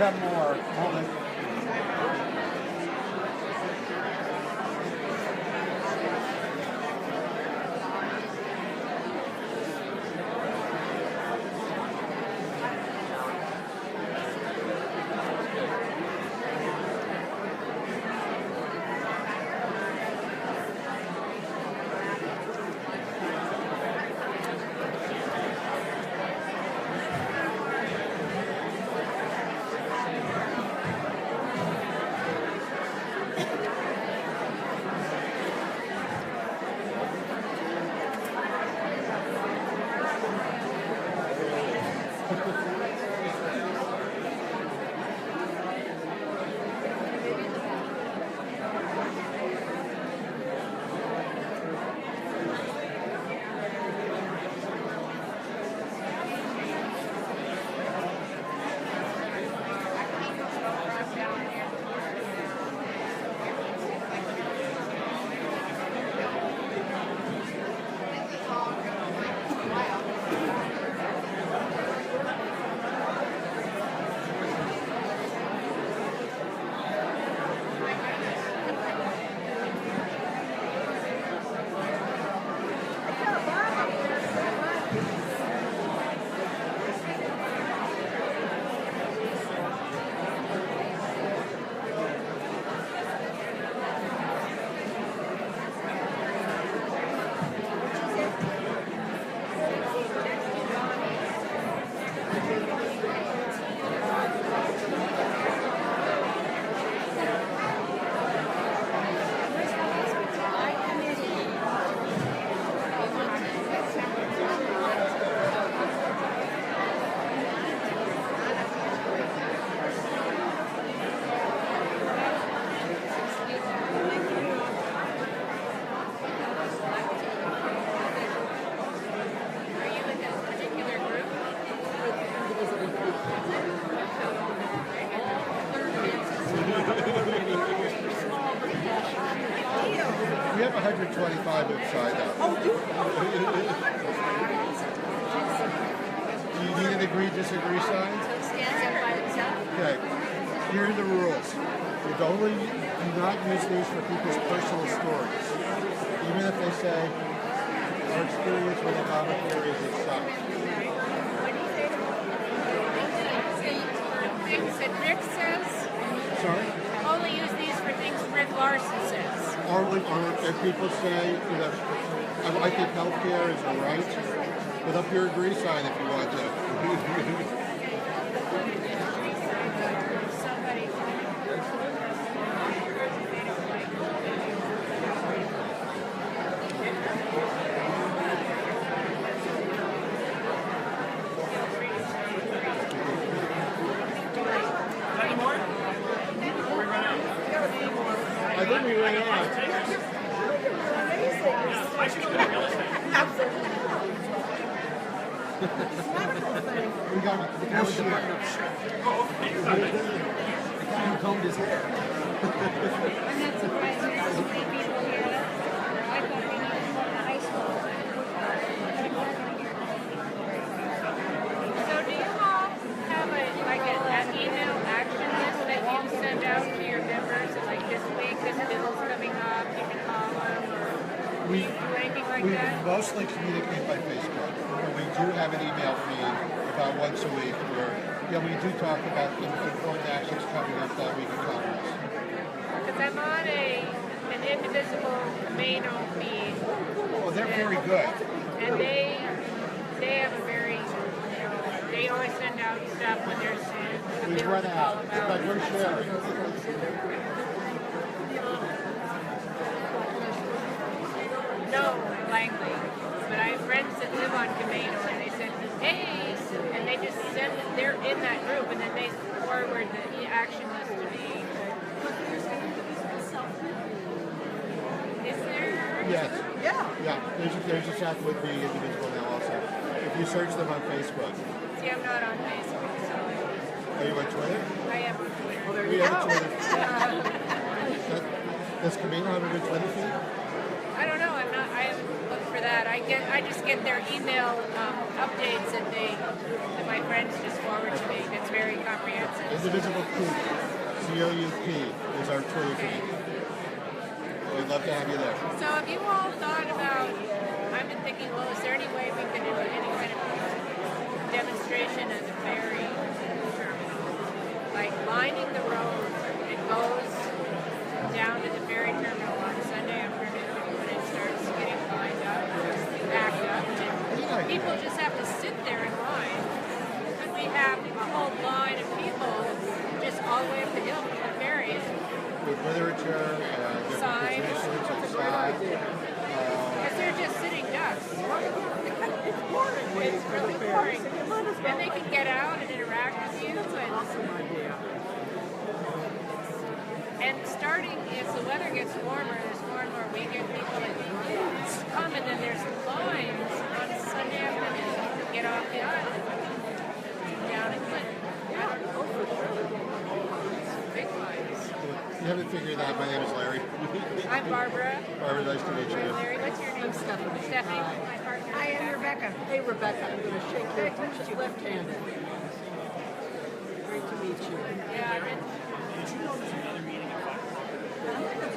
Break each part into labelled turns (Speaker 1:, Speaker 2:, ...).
Speaker 1: got more. Hold it. We have 125 inside out.
Speaker 2: Oh, do
Speaker 1: Do you need an agree-disagree sign?
Speaker 2: So it stands up by itself?
Speaker 1: Okay. Here are the rules. You only do not use these for people's personal stories. Even if they say, our experience with Obamacare is it sucks.
Speaker 2: What do you say? Things that Rick says?
Speaker 1: Sorry?
Speaker 2: Only use these for things Rick Larsen says.
Speaker 1: Or if people say, you know, I think healthcare is a right, put up your agree sign if you want to.
Speaker 2: Somebody.
Speaker 1: I think we ran out.
Speaker 3: I should go to real estate.
Speaker 1: We got this year.
Speaker 3: He combed his hair.
Speaker 2: I'm not surprised there's so many people here. I thought we needed more in high school. So do you all have an email action list that you send out to your members? Like this week, this bill's coming up, you can call them, or do you do anything like
Speaker 1: We
Speaker 2: that?
Speaker 1: mostly communicate by Facebook. And we do have an email feed about once a week where we do talk about important actions coming up that week in Congress.
Speaker 2: Because I'm on an indivisible mail feed.
Speaker 1: Well, they're very good.
Speaker 2: And they have a very, they always send out stuff when there's a
Speaker 1: We
Speaker 2: bill
Speaker 1: run
Speaker 2: to
Speaker 1: out,
Speaker 2: call about.
Speaker 1: but we're sharing.
Speaker 2: No, Langley. But I have friends that live on Camino and they said, hey, and they just send, they're in that group and then they forward the action list to me. Is there?
Speaker 1: Yes.
Speaker 2: Yeah.
Speaker 1: There's a chat with the individual now also. If you search them on Facebook.
Speaker 2: See, I'm not on Facebook, so
Speaker 1: Are you on Twitter?
Speaker 2: I am on Twitter.
Speaker 1: We have a Twitter. Does Camino have a good Twitter feed?
Speaker 2: I don't know. I haven't looked for that. I just get their email updates that my friends just forward to me. It's very comprehensive.
Speaker 1: Indivisible Coop, COUP, is our Twitter feed. We'd love to have you there.
Speaker 2: So have you all thought about, I've been thinking, well, is there any way we could do any kind of demonstration at the ferry terminal? Like lining the road, it goes down to the ferry terminal on Sunday afternoon when it starts getting lined up, backed up, and people just have to sit there in line. Could we have a whole line of people just all the way up the hill from the ferry?
Speaker 1: With literature, different
Speaker 2: Signs.
Speaker 1: positions on the side.
Speaker 2: Because they're just sitting ducks. It's boring. It's really boring. And they can get out and interact with you. And starting, as the weather gets warmer, there's more and more weekend people that come, and then there's lines on Sunday afternoon to get off the island down in Clinton. Big lines.
Speaker 1: You haven't figured out. My name is Larry.
Speaker 2: I'm Barbara.
Speaker 1: Barbara, nice to meet you.
Speaker 2: Larry, what's your name?
Speaker 4: I'm Stephanie.
Speaker 2: Stephanie, my partner.
Speaker 4: I am Rebecca. Hey, Rebecca, I'm going to shake your hand. Left-handed. Great to meet you.
Speaker 2: Yeah,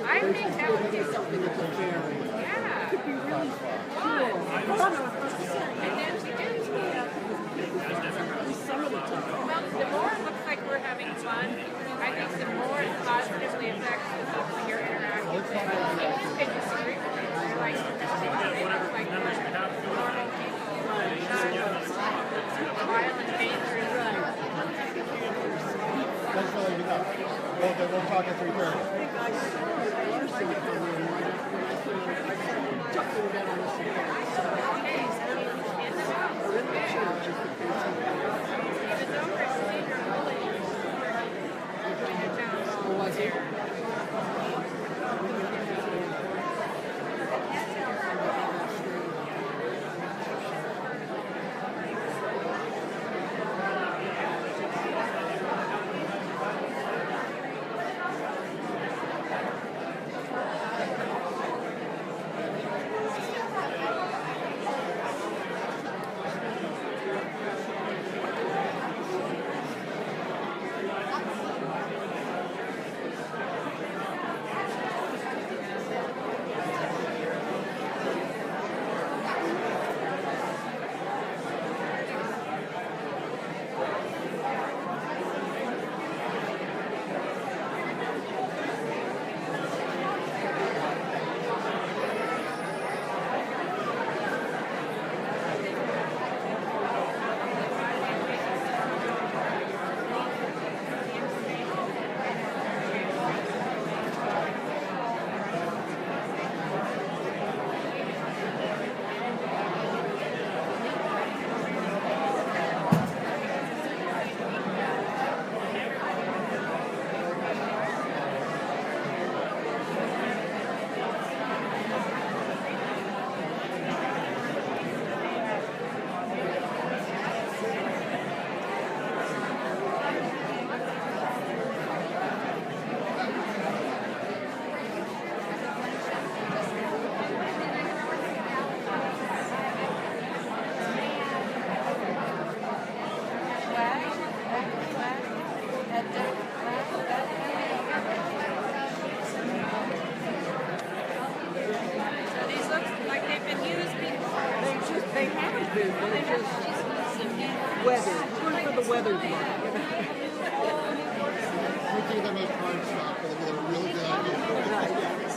Speaker 2: I
Speaker 4: There's
Speaker 2: think that would be
Speaker 4: something at the ferry.
Speaker 2: yeah.
Speaker 4: Could be really
Speaker 2: Fun. And then we do.
Speaker 4: some of the time.
Speaker 2: Well, the more it looks like we're having fun, I think the more it positively affects the people you're interacting with. Even if they disagree with you, they're like, they look like normal people, not violent, dangerous.
Speaker 1: Thanks for letting me know. We'll talk at 3:30.
Speaker 4: I saw Larsen come in right after I took him down on the side.
Speaker 2: Okay, so in the house.
Speaker 4: Or in the church, if you can see that.
Speaker 2: Even though Christine or Willie in the town hall
Speaker 4: Was it?
Speaker 2: there.
Speaker 4: weather's like.
Speaker 1: We do them as hard stop, but they're a really good idea.
Speaker 4: Right, yeah.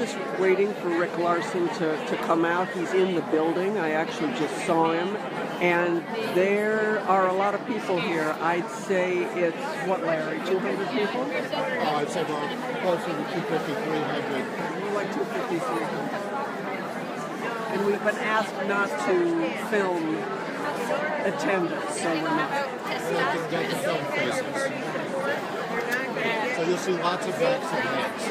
Speaker 4: just waiting for Rick Larsen to come out. He's in the building. I actually just saw him. And there are a lot of people here. I'd say it's, what, Larry, 200 people?
Speaker 1: Oh, I'd say about closer to 250, 300.
Speaker 4: More like 250, 300. And we've been asked not to film attendance, so we're not.
Speaker 1: Get the film faces. So you'll see lots of backs and heads.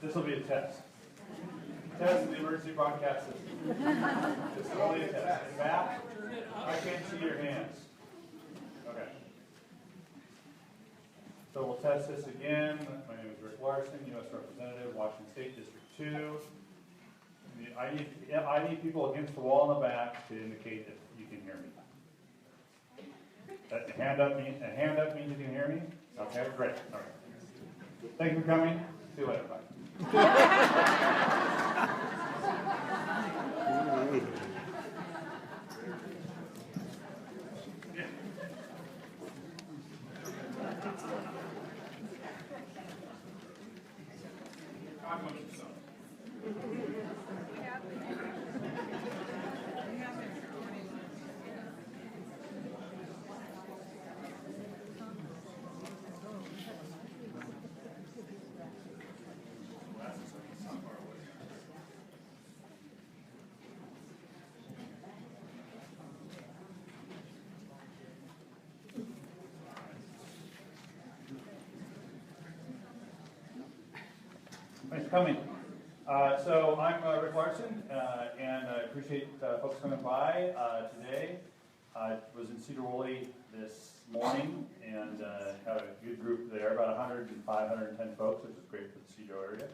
Speaker 3: This will be a test. Test of the emergency broadcast system. This is only a test. Matt, I can't see your hands. Okay. So we'll test this again. My name is Rick Larsen, U.S. Representative, Washington State District 2. I need people against the wall in the back to indicate that you can hear me. A hand up means you can hear me? Okay, great. All right. Thank you for coming. See you later. Bye. Thanks for coming. So I'm Rick Larsen, and I appreciate folks coming by today. I was in Cedar Woolley this morning and had a good group there, about 105, 110 folks, which is great for the Cedar area.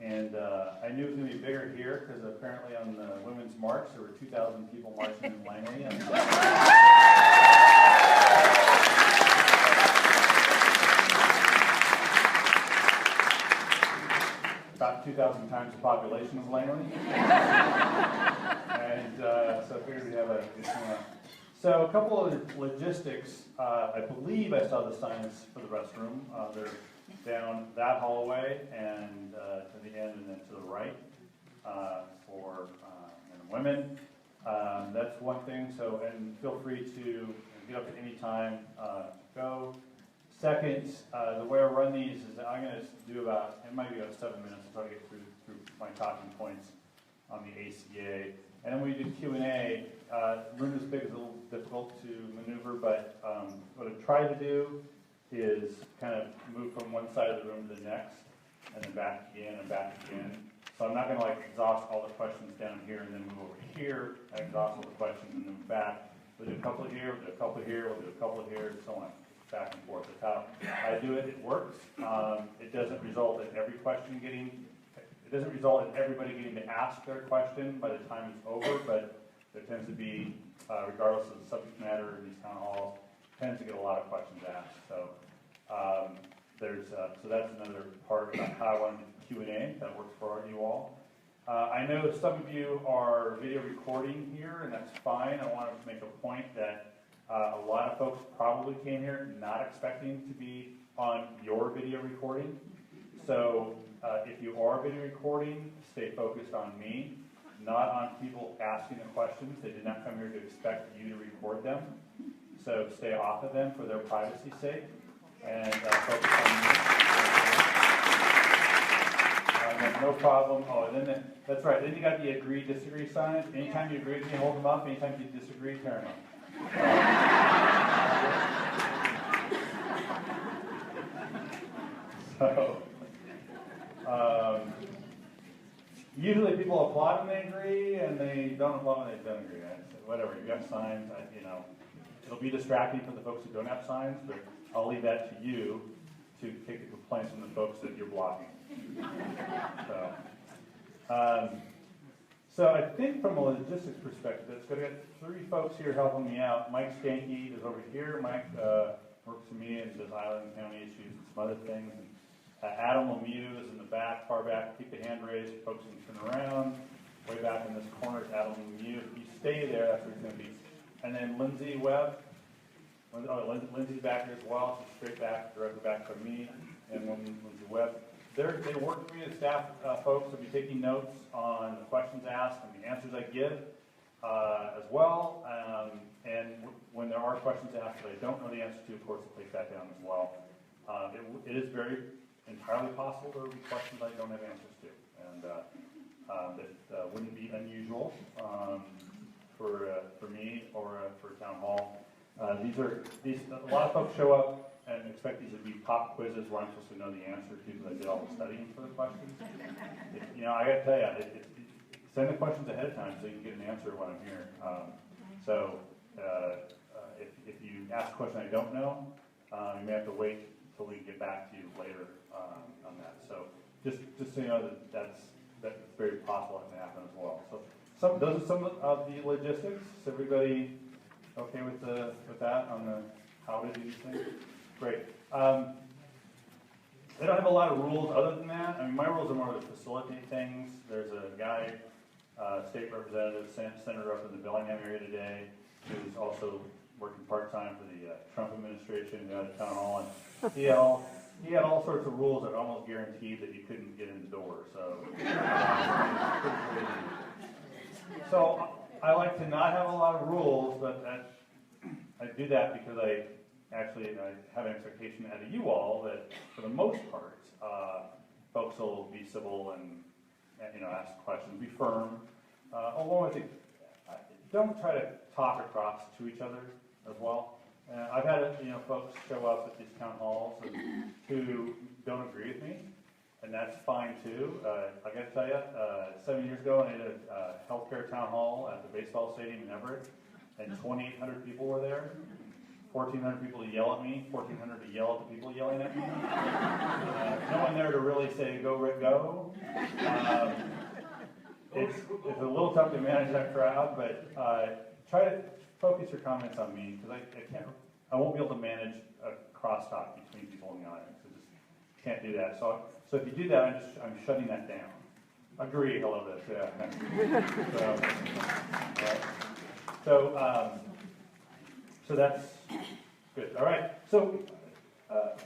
Speaker 3: And I knew it was going to be bigger here because apparently on the Women's March there were 2,000 people marching in Langley. about 2,000 times the population of Langley. And so I figured we'd have a good time. So a couple of logistics. I believe I saw the signs for the restroom. They're down that hallway and to the end and then to the right for men and women. That's one thing. So, and feel free to get up at any time to go. Second, the way I run these is that I'm going to do about, it might be about 7 minutes to try to get through my talking points on the ACA. And then when we do Q&A, room this big is a little difficult to maneuver, but what I try to do is kind of move from one side of the room to the next, and then back again and back again. So I'm not going to like exhaust all the questions down here and then move over here and exhaust all the questions and then back. We'll do a couple here, we'll do a couple here, we'll do a couple here, and so on. Back and forth. That's how I do it. It works. It doesn't result in every question getting, it doesn't result in everybody getting to ask their question by the time it's over, but there tends to be, regardless of the subject matter in these town halls, tends to get a lot of questions asked. So so that's another part about how I want to do Q&A. That works for you all. I know some of you are video recording here, and that's fine. I want to make a point that a lot of folks probably came here not expecting to be on your video recording. So if you are video recording, stay focused on me, not on people asking the questions. They did not come here to expect you to record them. So stay off of them for their privacy's sake and focus on me. No problem. Oh, and then that's right. Then you got the agree, disagree signs. Anytime you agree with me, hold them up. Anytime you disagree, tear them up. So, usually people applaud when they agree, and they don't applaud when they don't agree. Right? So whatever, you got signs, it'll be distracting for the folks who don't have signs, but I'll leave that to you to take the complaints from the folks that you're blocking. So I think from a logistics perspective, it's going to get 3 folks here helping me out. Mike Stanky is over here. Mike works for me and does Island County issues and some other things. And, Adam Lemieux is in the back, far back. Keep the hand raised. Folks can turn around. Way back in this corner is Adam Lemieux. If you stay there, that's where he's going to be. And then Lindsay Webb. Lindsay's back here as well. She's straight back, directly back from me. And Lindsay Webb. They work for me, the staff folks will be taking notes on the questions asked and the answers I give as well. And when there are questions asked that I don't know the answer to, of course, I'll take that down as well. It is entirely possible there will be questions I don't have answers to. And that wouldn't be unusual for me or for town hall. A lot of folks show up and expect these to be pop quizzes where I'm supposed to know the answer to because I did all the studying for the questions. I got to tell you, send the questions ahead of time so you can get an answer when I'm here. If you ask a question I don't know, you may have to wait until we get back to you later on that. So just so you know that's very possible it can happen as well. So those are some of the logistics. Is everybody okay with that on the how to do these things? Great. They don't have a lot of rules other than that. I mean, my rules are more to facilitate things. There's a guy, state representative, senator up in the Bellingham area today, who's also working part-time for the Trump administration down at town hall. And he had all sorts of rules that almost guaranteed that you couldn't get in the door. So, pretty crazy. So I like to not have a lot of rules, but I do that because I have an expectation out of you all that, for the most part, folks will be civil and ask questions, be firm. Along with it, don't try to talk across to each other as well. I've had folks show up at these town halls who don't agree with me, and that's fine too. I got to tell you, 7 years ago, I did a healthcare town hall at the baseball stadium in Everett, and 2,800 people were there. 1,400 people to yell at me, 1,400 to yell at the people yelling at me. No one there to really say, go, Rick, go. It's a little tough to manage that crowd, but try to focus your comments on me, because I won't be able to manage a crosstalk between people in the audience. So just can't do that. So if you do that, I'm shutting that down. Agree, hello, this, yeah. So that's good. All right. So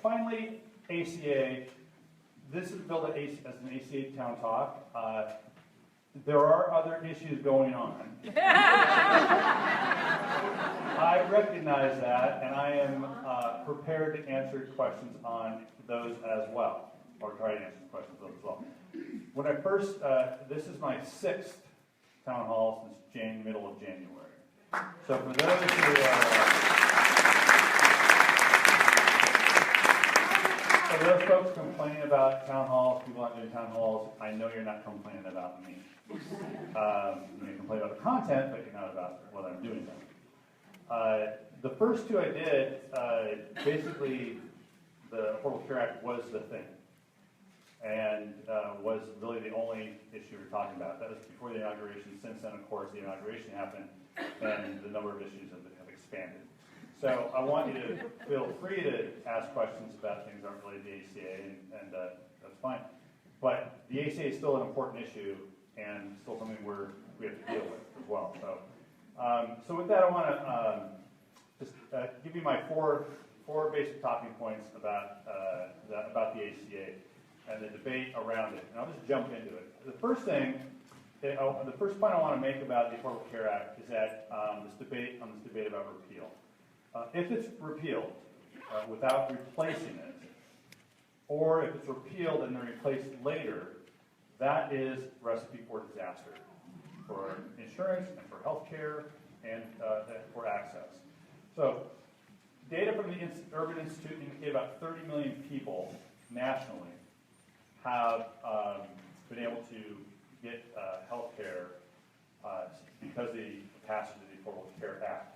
Speaker 3: finally, ACA. This is billed as an ACA Town Talk. There are other issues going on. I recognize that, and I am prepared to answer questions on those as well, or try to answer questions on those as well. When I first, this is my 6th town hall since middle of January. So for those who for those folks complaining about town halls, people not doing town halls, I know you're not complaining about me. You may complain about the content, but you're not about what I'm doing them. The first 2 I did, basically, the Affordable Care Act was the thing, and was really the only issue we're talking about. That was before the inauguration. Since then, of course, the inauguration happened, and the number of issues have expanded. So I want you to feel free to ask questions about things that aren't related to the ACA, and that's fine. But the ACA is still an important issue, and still something we have to deal with as well. So with that, I want to just give you my four basic talking points about the ACA and the debate around it. And I'll just jump into it. The first point I want to make about the Affordable Care Act is that this debate about repeal. If it's repealed without replacing it, or if it's repealed and then replaced later, that is recipe for disaster for insurance and for health care and for access. So data from the Urban Institute indicate about 30 million people nationally have been able to get health care because of the passage of the Affordable Care Act.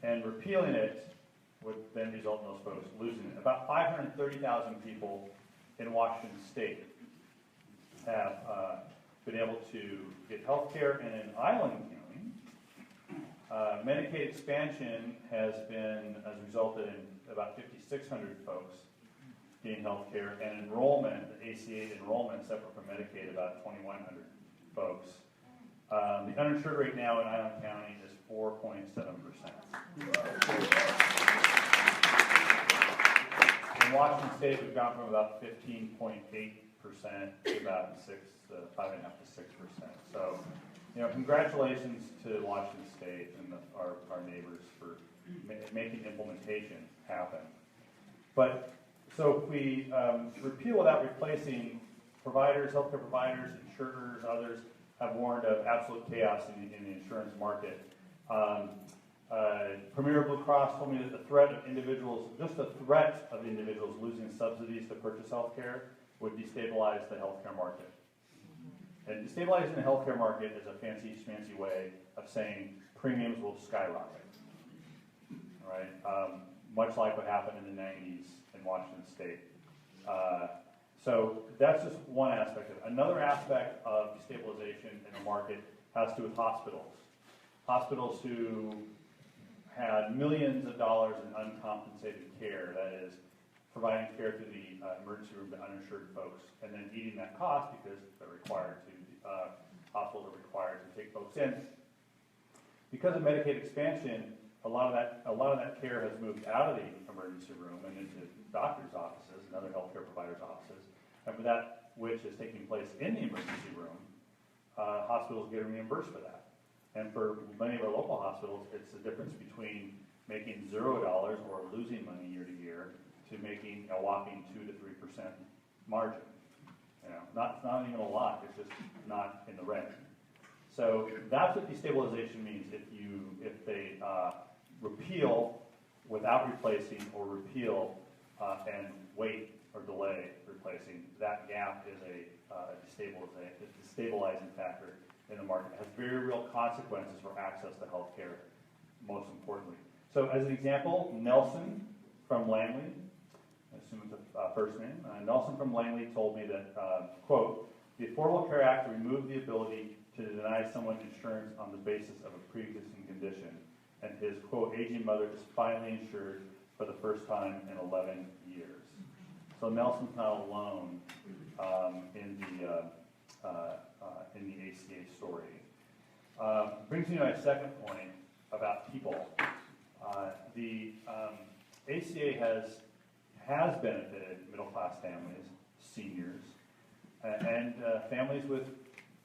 Speaker 3: And repealing it would then result in those folks losing it. About 530,000 people in Washington State have been able to get health care, and in Island County, Medicaid expansion has resulted in about 5,600 folks getting health care, and enrollment, the ACA enrollment, separate from Medicaid, about 2,100 folks. The uninsured rate now in Island County is 4.7%. In Washington State, we've gone from about 15.8% to about 5.5% to 6%. So, congratulations to Washington State and our neighbors for making implementation happen. But so if we repeal without replacing, providers, healthcare providers, insurers, others have warned of absolute chaos in the insurance market. Premier Blue Cross told me that the threat of individuals losing subsidies to purchase health care would destabilize the healthcare market. And destabilizing the healthcare market is a fancy way of saying premiums will skyrocket. All right? Much like what happened in the 90s in Washington State. So that's just one aspect of it. Another aspect of destabilization in the market has to do with hospitals. Hospitals who had millions of dollars in uncompensated care, that is, providing care to the emergency room to uninsured folks, and then eating that cost because they're required to, hospitals are required to take folks in. Because of Medicaid expansion, a lot of that care has moved out of the emergency room and into doctors' offices and other healthcare providers' offices. And for that which is taking place in the emergency room, hospitals get reimbursed for that. And for many of our local hospitals, it's the difference between making $0 or losing money year to year to making a whopping 2 to 3% margin. Not even a lot. It's just not in the red. So that's what destabilization means. If they repeal without replacing, or repeal and wait or delay replacing, that gap is a destabilizing factor in the market. It has very real consequences for access to health care, most importantly. So as an example, Nelson from Langley, I assume it's a first name, Nelson from Langley told me that, quote, the Affordable Care Act removed the ability to deny someone insurance on the basis of a pre-existing condition, and his, quote, aging mother is finally insured for the first time in 11 years. So Nelson's not alone in the ACA story. Brings me to my second point about people. The ACA has benefited middle-class families, seniors, and families with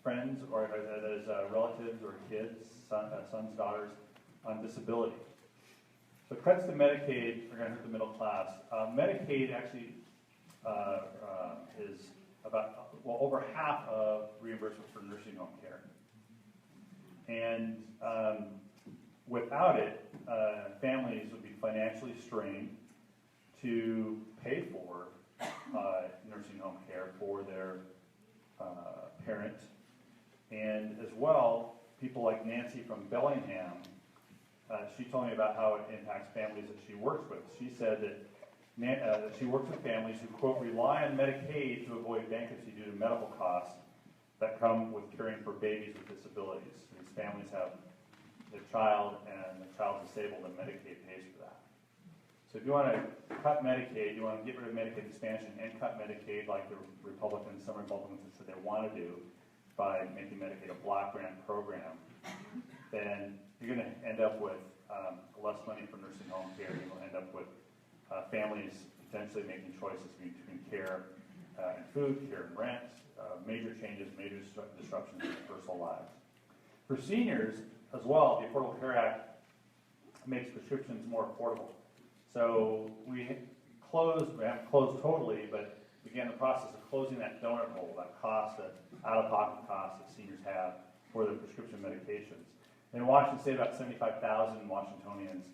Speaker 3: friends or that is relatives or kids, sons, daughters on disability. So credits to Medicaid are going to hurt the middle class. Medicaid actually is about over half of reimbursement for nursing home care. And without it, families would be financially strained to pay for nursing home care for their parent. And as well, people like Nancy from Bellingham, she told me about how it impacts families that she works with. She said that she works with families who, quote, rely on Medicaid to avoid bankruptcy due to medical costs that come with caring for babies with disabilities. These families have their child and the child's disabled and Medicaid pays for that. So if you want to cut Medicaid, you want to get rid of Medicaid expansion and cut Medicaid like some Republicans have said they want to do by making Medicaid a block grant program, then you're going to end up with less money for nursing home care. You're going to end up with families potentially making choices between care and food, care and rent, major changes, major disruptions in their personal lives. For seniors as well, the Affordable Care Act makes prescriptions more affordable. So we haven't closed totally, but began the process of closing that donut hole, that cost, that out-of-pocket cost that seniors have for their prescription medications. In Washington State, about 75,000 Washingtonians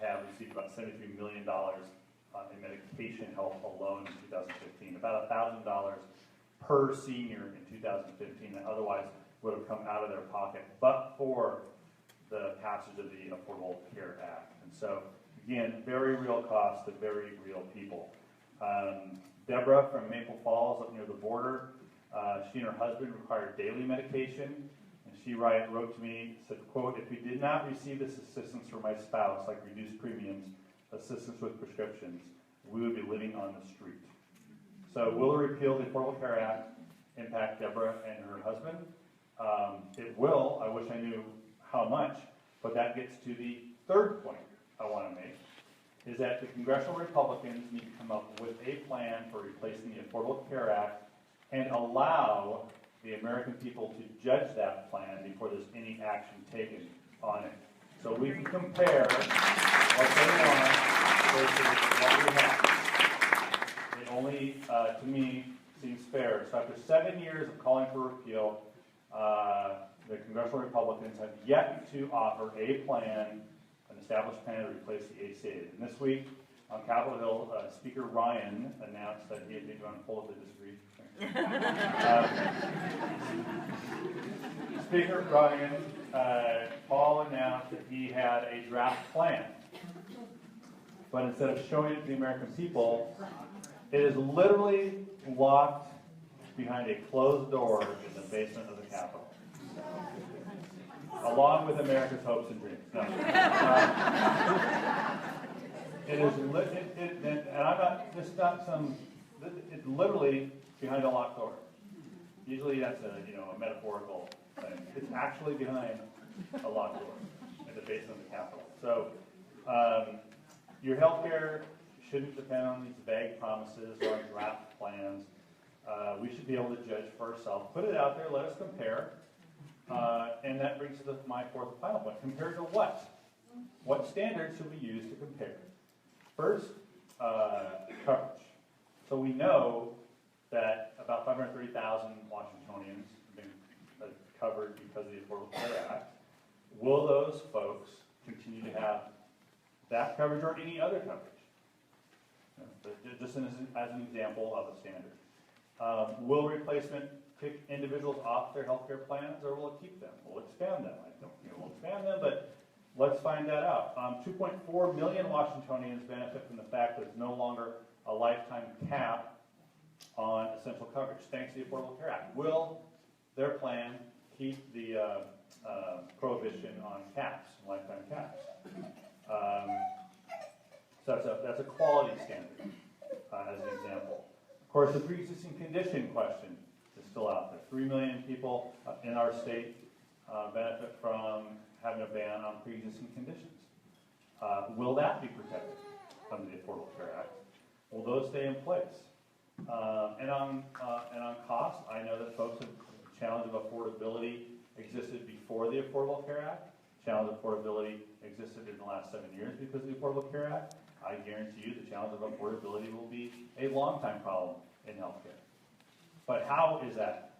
Speaker 3: have received about $73 million in medication help alone in 2015, about $1,000 per senior in 2015 that otherwise would have come out of their pocket, but for the passage of the Affordable Care Act. And so, again, very real cost to very real people. Deborah from Maple Falls up near the border, she and her husband required daily medication. And she wrote to me, said, quote, if we did not receive this assistance from my spouse, like reduced premiums, assistance with prescriptions, we would be living on the street. So will the repeal of the Affordable Care Act impact Deborah and her husband? It will. I wish I knew how much, but that gets to the third point I want to make, is that the congressional Republicans need to come up with a plan for replacing the Affordable Care Act and allow the American people to judge that plan before there's any action taken on it. So we can compare what's going on versus what we have. It only, to me, seems fair. So after 7 years of calling for repeal, the congressional Republicans have yet to offer a plan, an established plan to replace the ACA. And this week on Capitol Hill, Speaker Ryan announced that he had been going to pull up the disagree. Speaker Ryan, Paul announced that he had a draft plan. But instead of showing it to the American people, it is literally locked behind a closed door in the basement of the Capitol. Along with America's hopes and dreams. No. It is, and I'm not, this is not some, it's literally behind a locked door. Usually that's a metaphorical thing. It's actually behind a locked door at the basement of the Capitol. So your health care shouldn't depend on these vague promises or draft plans. We should be able to judge for ourselves. Put it out there, let us compare. And that brings us to my fourth and final point. Compare to what? What standards should we use to compare? First, coverage. So we know that about 530,000 Washingtonians have been covered because of the Affordable Care Act. Will those folks continue to have that coverage or any other coverage? Just as an example of a standard. Will replacement pick individuals off their health care plans, or will it keep them? We'll expand them. I don't think we'll expand them, but let's find that out. 2.4 million Washingtonians benefit from the fact that there's no longer a lifetime cap on essential coverage, thanks to the Affordable Care Act. Will their plan keep the prohibition on caps, lifetime caps? So that's a quality standard. as an example. Of course, the pre-existing condition question is still out there. 3 million people in our state benefit from having a ban on pre-existing conditions. Will that be protected under the Affordable Care Act? Will those stay in place? And on cost, I know that folks have the challenge of affordability existed before the Affordable Care Act. Challenge of affordability existed in the last 7 years because of the Affordable Care Act. I guarantee you the challenge of affordability will be a long-time problem in healthcare. But how is that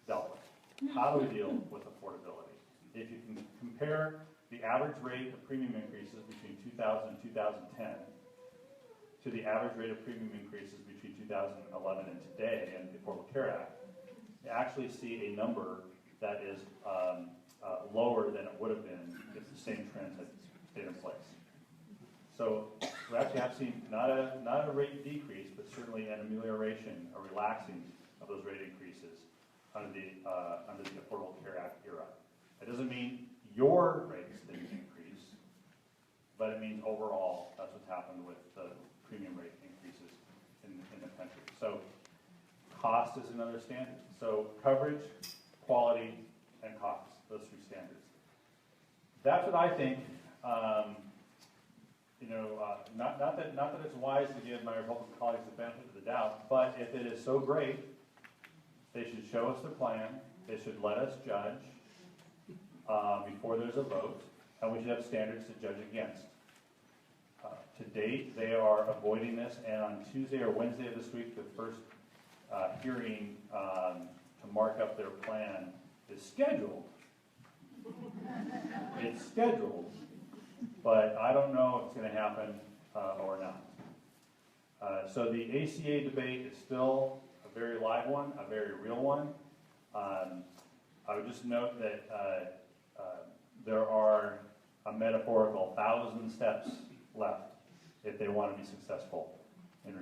Speaker 3: dealt with? How do we deal with affordability? If you can compare the average rate of premium increases between 2000 and 2010 to the average rate of premium increases between 2011 and today and the Affordable Care Act, you actually see a number that is lower than it would have been if the same trends had stayed in place. So we actually have seen not a rate decrease, but certainly an amelioration, a relaxing of those rate increases under the Affordable Care Act era. It doesn't mean your rates didn't increase, but it means overall that's what's happened with the premium rate increases in the country. So cost is another standard. So coverage, quality, and cost, those three standards. That's what I think. Not that it's wise to give my Republican colleagues the benefit of the doubt, but if it is so great, they should show us the plan. They should let us judge before there's a vote, and we should have standards to judge against. To date, they are avoiding this, and on Tuesday or Wednesday of this week, the first hearing to mark up their plan is scheduled. It's scheduled, but I don't know if it's going to happen or not. So the ACA debate is still a very live one, a very real one. I would just note that there are a metaphorical 1,000 steps left if they want to be successful in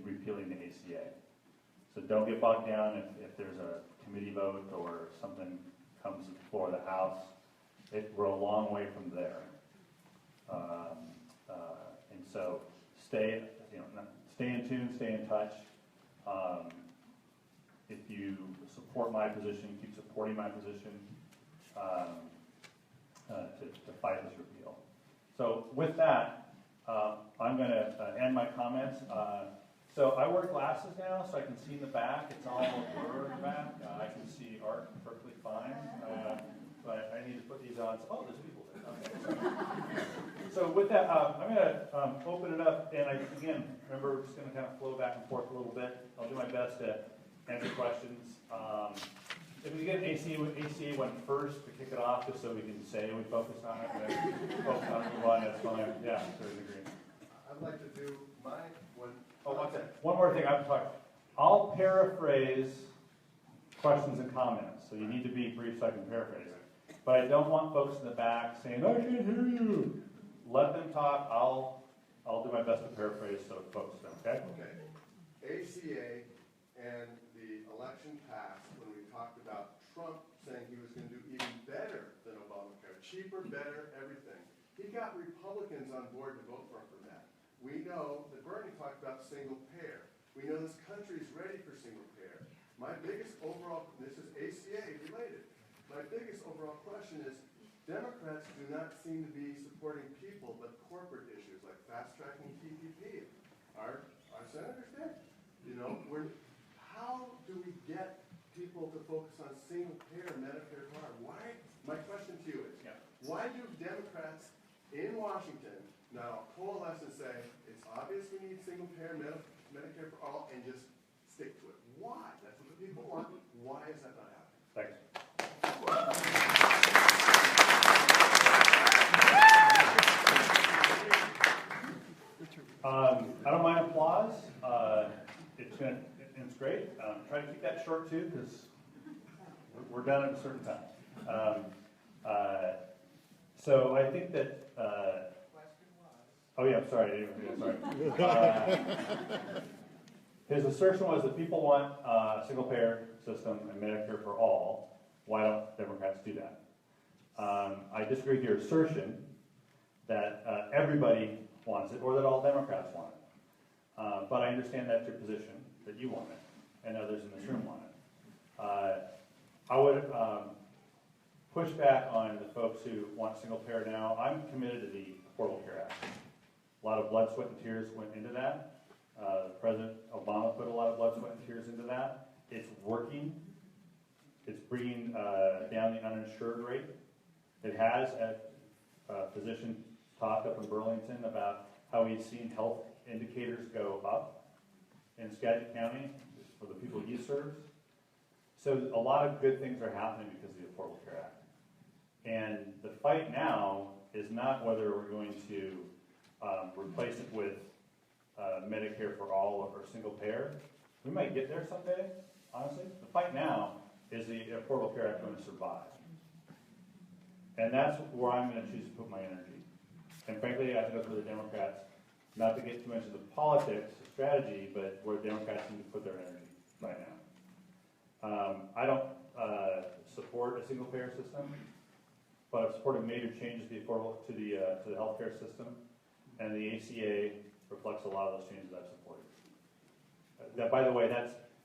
Speaker 3: repealing the ACA. So don't get bogged down if there's a committee vote or something comes to the floor of the House. We're a long way from there. And so stay in tune, stay in touch. If you support my position, keep supporting my position to fight this repeal. So with that, I'm going to end my comments. So I wear glasses now, so I can see in the back. It's all blurred in the back. I can see art perfectly fine, but I need to put these on. Oh, there's people there. Okay. So with that, I'm going to open it up, and again, remember, we're just going to kind of flow back and forth a little bit. I'll do my best to answer questions. If we get ACA one first to kick it off, just so we can say we focus on it, and then focus on it, that's fine. Yeah, to a degree.
Speaker 1: I'd like to do my one.
Speaker 3: Oh, one more thing I have to talk about. I'll paraphrase questions and comments, so you need to be brief so I can paraphrase it. But I don't want folks in the back saying, I can't hear you. Let them talk. I'll do my best to paraphrase so folks know, okay?
Speaker 5: Okay. ACA and the election passed when we talked about Trump saying he was going to do even better than Obamacare. Cheaper, better, everything. He got Republicans on board to vote for him for that. We know that Bernie talked about single payer. We know this country is ready for single payer. My biggest overall, this is ACA related, my biggest overall question is, Democrats do not seem to be supporting people, but corporate issues like fast-tracking TPP. Our senators did. How do we get people to focus on single-payer Medicare card? Why? My question to you is, why do Democrats in Washington now coalesce and say, it's obvious we need single-payer Medicare for all, and just stick to it? Why? That's what the people want. Why is that not happening?
Speaker 3: Thanks. I don't mind applause. It's great. Try to keep that short too, because we're done at a certain time. So I think that. Oh yeah, I'm sorry. I didn't even do that. Sorry. His assertion was that people want a single-payer system and Medicare for all. Why don't Democrats do that? I disagree with your assertion that everybody wants it or that all Democrats want it. But I understand that's your position, that you want it, and others in this room want it. I would push back on the folks who want single payer now. I'm committed to the Affordable Care Act. A lot of blood, sweat, and tears went into that. President Obama put a lot of blood, sweat, and tears into that. It's working. It's bringing down the uninsured rate. It has, a physician talked up in Burlington about how he's seen health indicators go up in Skagit County for the people he serves. So a lot of good things are happening because of the Affordable Care Act. And the fight now is not whether we're going to replace it with Medicare for all or single payer. We might get there someday, honestly. The fight now is the Affordable Care Act going to survive? And that's where I'm going to choose to put my energy. And frankly, I think that's where the Democrats, not to get too much into politics, strategy, but where Democrats need to put their energy right now. I don't support a single payer system, but I've supported major changes to the healthcare system, and the ACA reflects a lot of those changes I've supported. That, by the way,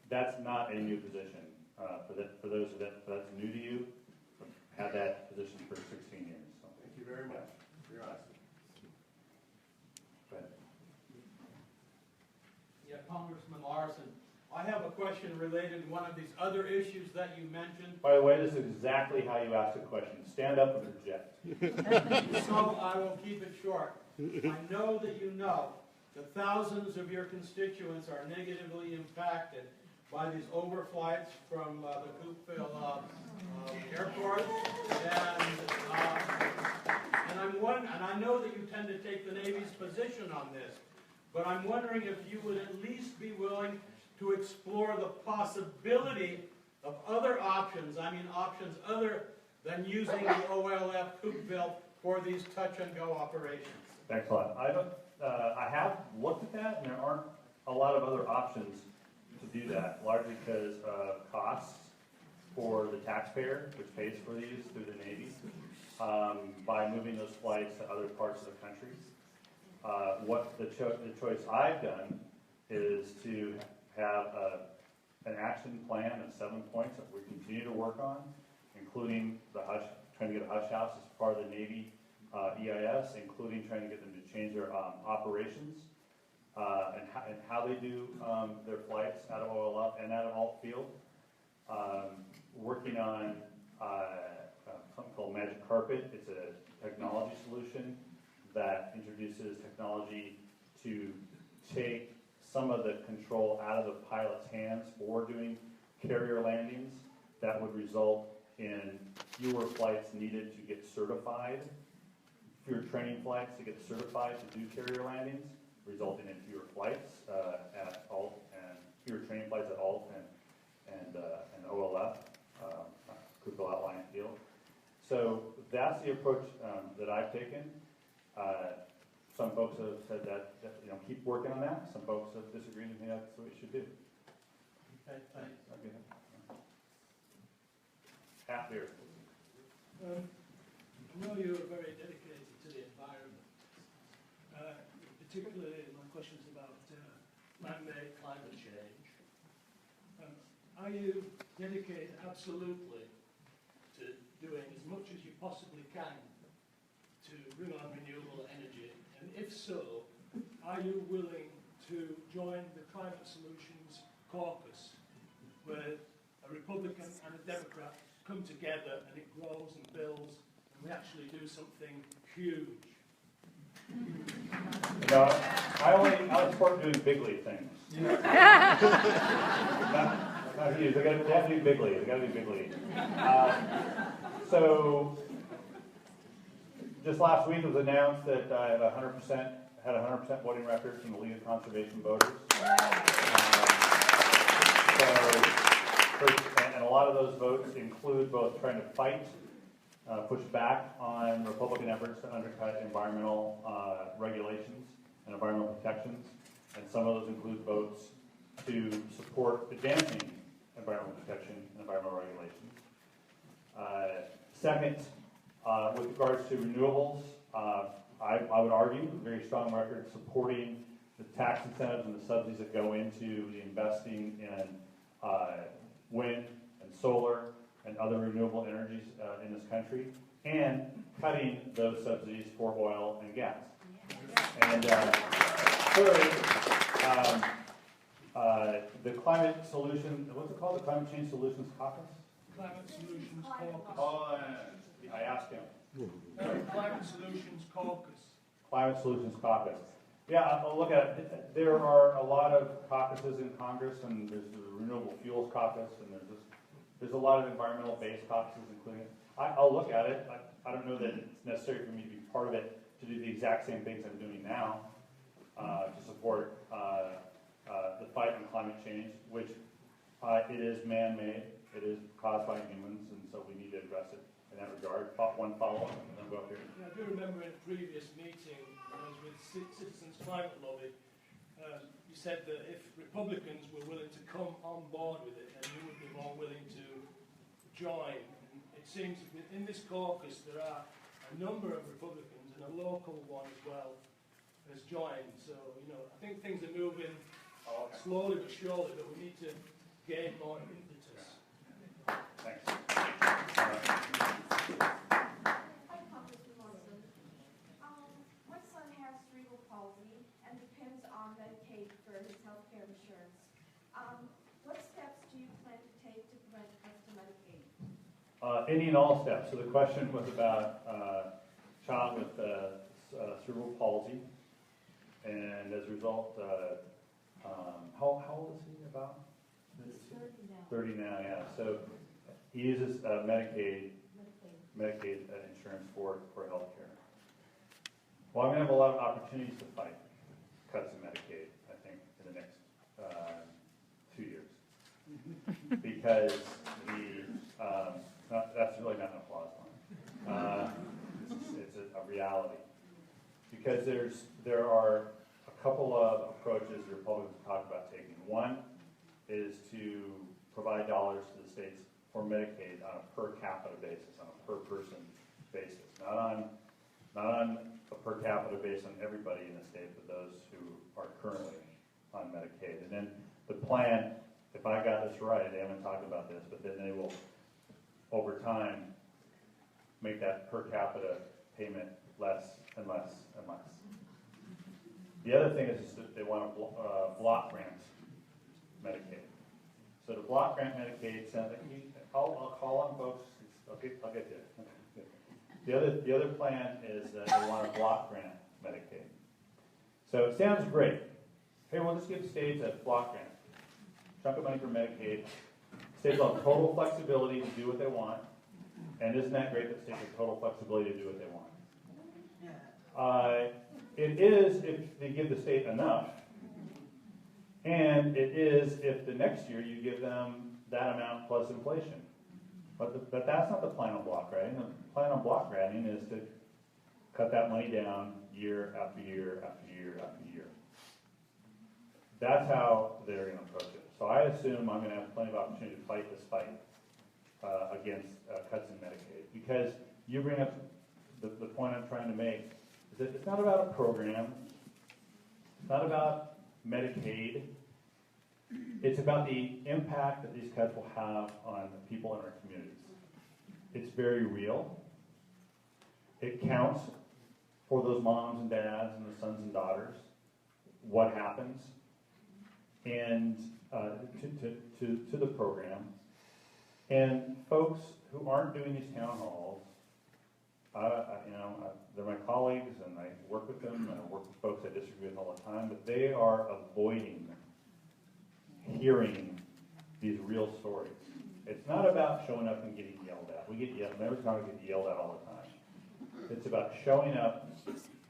Speaker 3: that's not a new position. For those that's new to you, I've had that position for 16 years. So.
Speaker 5: Thank you very much for your honesty.
Speaker 3: Go ahead.
Speaker 6: Yeah, Congressman Larsen, I have a question related to one of these other issues that you mentioned.
Speaker 3: By the way, this is exactly how you ask a question. Stand up and project.
Speaker 6: So I will keep it short. I know that you know that thousands of your constituents are negatively impacted by these overflights from the Coopville airport, and I know that you tend to take the Navy's position on this, but I'm wondering if you would at least be willing to explore the possibility of other options. I mean, options other than using the OLF Coopville for these touch-and-go operations.
Speaker 3: Thanks a lot. I have looked at that, and there aren't a lot of other options to do that, largely because of costs for the taxpayer, which pays for these through the Navy, by moving those flights to other parts of the country. What the choice I've done is to have an action plan of 7 points that we continue to work on, including trying to get a hush house as part of the Navy EIS, including trying to get them to change their operations and how they do their flights out of OLF and out of alt field. Working on something called Magic Carpet. It's a technology solution that introduces technology to take some of the control out of the pilot's hands for doing carrier landings. That would result in fewer flights needed to get certified, fewer training flights to get certified to do carrier landings, resulting in fewer flights at alt and fewer training flights at alt and OLF, Coopville Outlying Field. So that's the approach that I've taken. Some folks have said that keep working on that. Some folks have disagreed with me. That's what we should do.
Speaker 6: Okay, thanks.
Speaker 3: Okay. Half here.
Speaker 7: I know you're very dedicated to the environment. Particularly, my question is about man-made climate change. Are you dedicated absolutely to doing as much as you possibly can to bring on renewable energy? And if so, are you willing to join the Climate Solutions Caucus, where a Republican and a Democrat come together and it grows and builds and we actually do something huge?
Speaker 3: I only support doing big league things. Not huge. They have to be big league. They got to be big league. So just last week it was announced that I had 100% voting record from the League of Conservation Voters. And a lot of those votes include both trying to fight, push back on Republican efforts to undercut environmental regulations and environmental protections, and some of those include votes to support advancing environmental protection and environmental regulations. Second, with regards to renewables, I would argue a very strong record supporting the tax incentives and the subsidies that go into the investing in wind and solar and other renewable energies in this country, and cutting those subsidies for oil and gas. And third, the climate solution, what's it called? The Climate Change Solutions Caucus?
Speaker 7: Climate Solutions Caucus.
Speaker 3: Oh, I asked him.
Speaker 7: Climate Solutions Caucus.
Speaker 3: Climate Solutions Caucus. Yeah, I'll look at it. There are a lot of caucuses in Congress, and there's the Renewable Fuels Caucus, and there's a lot of environmental-based caucuses, including it. I'll look at it. I don't know that it's necessary for me to be part of it to do the exact same things I'm doing now to support the fight on climate change, which it is man-made, it is caused by humans, and so we need to address it in that regard. One follow-up, and then go up here.
Speaker 7: Yeah, I do remember in a previous meeting, when I was with Citizens Climate Lobby, you said that if Republicans were willing to come on board with it, then you would be more willing to join. And it seems that in this caucus there are a number of Republicans, and a local one as well has joined. So, you know, I think things are moving slowly but surely, but we need to gain more impetus.
Speaker 3: Thanks.
Speaker 8: My son has cerebral palsy and depends on Medicaid for his health care insurance. What steps do you plan to take to prevent cuts to Medicaid?
Speaker 3: Any and all steps. So the question was about child with cerebral palsy, and as a result, how old is he about? 30 now, yeah. So he uses Medicaid insurance for health care. Well, I'm going to have a lot of opportunities to fight cuts in Medicaid, I think, in the next 2 years. Because that's really not an applause line. It's a reality. Because there are a couple of approaches the Republicans talk about taking. One is to provide dollars to the states for Medicaid on a per capita basis, on a per person basis, not on a per capita basis on everybody in the state, but those who are currently on Medicaid. And then the plan, if I got this right, they haven't talked about this, but then they will, over time, make that per capita payment less and less and less. The other thing is that they want to block grant Medicaid. So to block grant Medicaid, I'll call on folks. I'll get there. The other plan is that they want to block grant Medicaid. So it sounds great. Hey, we'll just give states a block grant, chunk of money for Medicaid. States will have total flexibility to do what they want. And isn't that great that states have total flexibility to do what they want? It is if they give the state enough. And it is if the next year you give them that amount plus inflation. But that's not the plan on block granting. The plan on block granting is to cut that money down year after year after year after year. That's how they're going to approach it. So I assume I'm going to have plenty of opportunity to fight this fight against cuts in Medicaid. Because you bring up the point I'm trying to make is that it's not about a program. It's not about Medicaid. It's about the impact that these cuts will have on the people in our communities. It's very real. It counts for those moms and dads and the sons and daughters. What happens and to the program. And folks who aren't doing these town halls, they're my colleagues, and I work with them, and I work with folks I disagree with all the time, but they are avoiding hearing these real stories. It's not about showing up and getting yelled at. We get yelled. Members of Congress get yelled at all the time. It's about showing up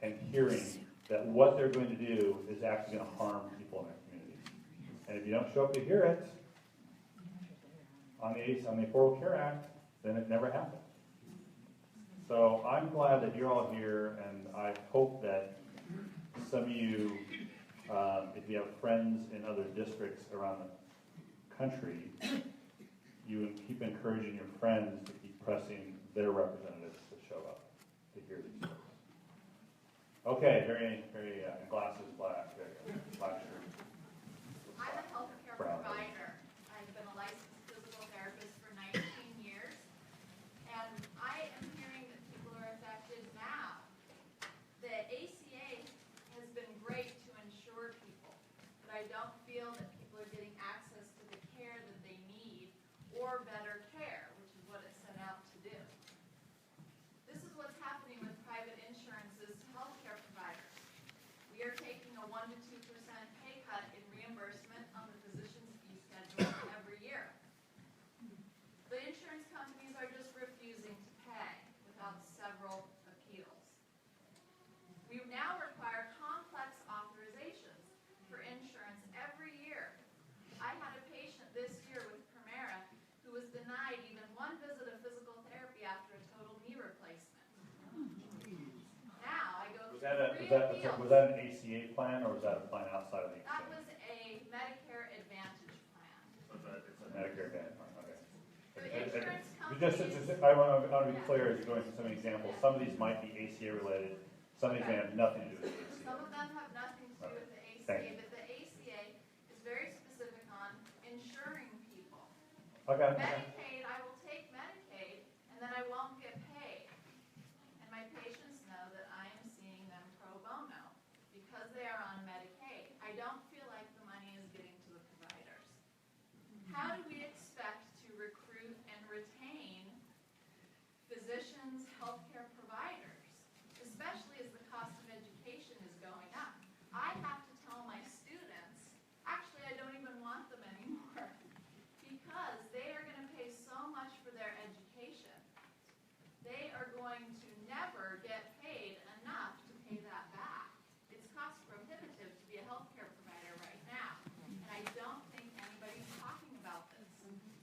Speaker 3: and hearing that what they're going to do is actually going to harm people in their communities. And if you don't show up to hear it on the Affordable Care Act, then it never happened. So I'm glad that you're all here, and I hope that some of you, if you have friends in other districts around the country, you would keep encouraging your friends to keep pressing their representatives to show up to hear these stories. Okay, very, very, glasses black. There you go. was that an ACA plan or was that a plan outside of the ACA?
Speaker 9: That was a Medicare Advantage plan.
Speaker 3: It's a Medicare Advantage plan, okay.
Speaker 9: The insurance
Speaker 3: I want to be clear as you're going through some examples. Some of these might be ACA related. Some of these may have nothing to do with the ACA.
Speaker 9: Some of them have nothing to do with the ACA, but the ACA is very specific on insuring people.
Speaker 3: Okay.
Speaker 9: Medicaid, I will take Medicaid, and then I won't get paid. And my patients know that I am seeing them pro bono because they are on Medicaid. I don't feel like the money is getting to the providers. How do we expect to recruit and retain physicians, healthcare providers, especially as the cost of education is going up? I have to tell my students, actually I don't even want them anymore, because they are going to pay so much for their education. They are going to never get paid enough to pay that back. It's cost prohibitive to be a healthcare provider right now, and I don't think anybody's talking about this.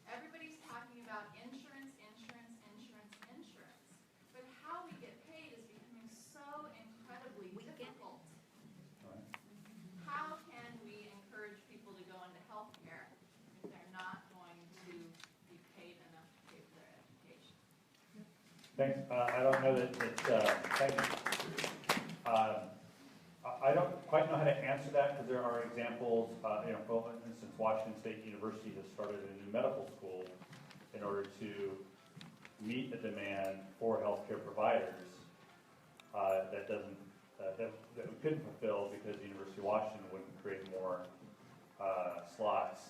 Speaker 9: Everybody's talking about insurance, insurance, insurance, insurance, but how we get paid is becoming so incredibly difficult. How can we encourage people to go into healthcare if they're not going to be paid enough to pay for their education?
Speaker 3: Thanks. I don't know that thank you. I don't quite know how to answer that because there are examples, for instance, Washington State University has started a new medical school in order to meet the demand for healthcare providers that we couldn't fulfill because the University of Washington wouldn't create more slots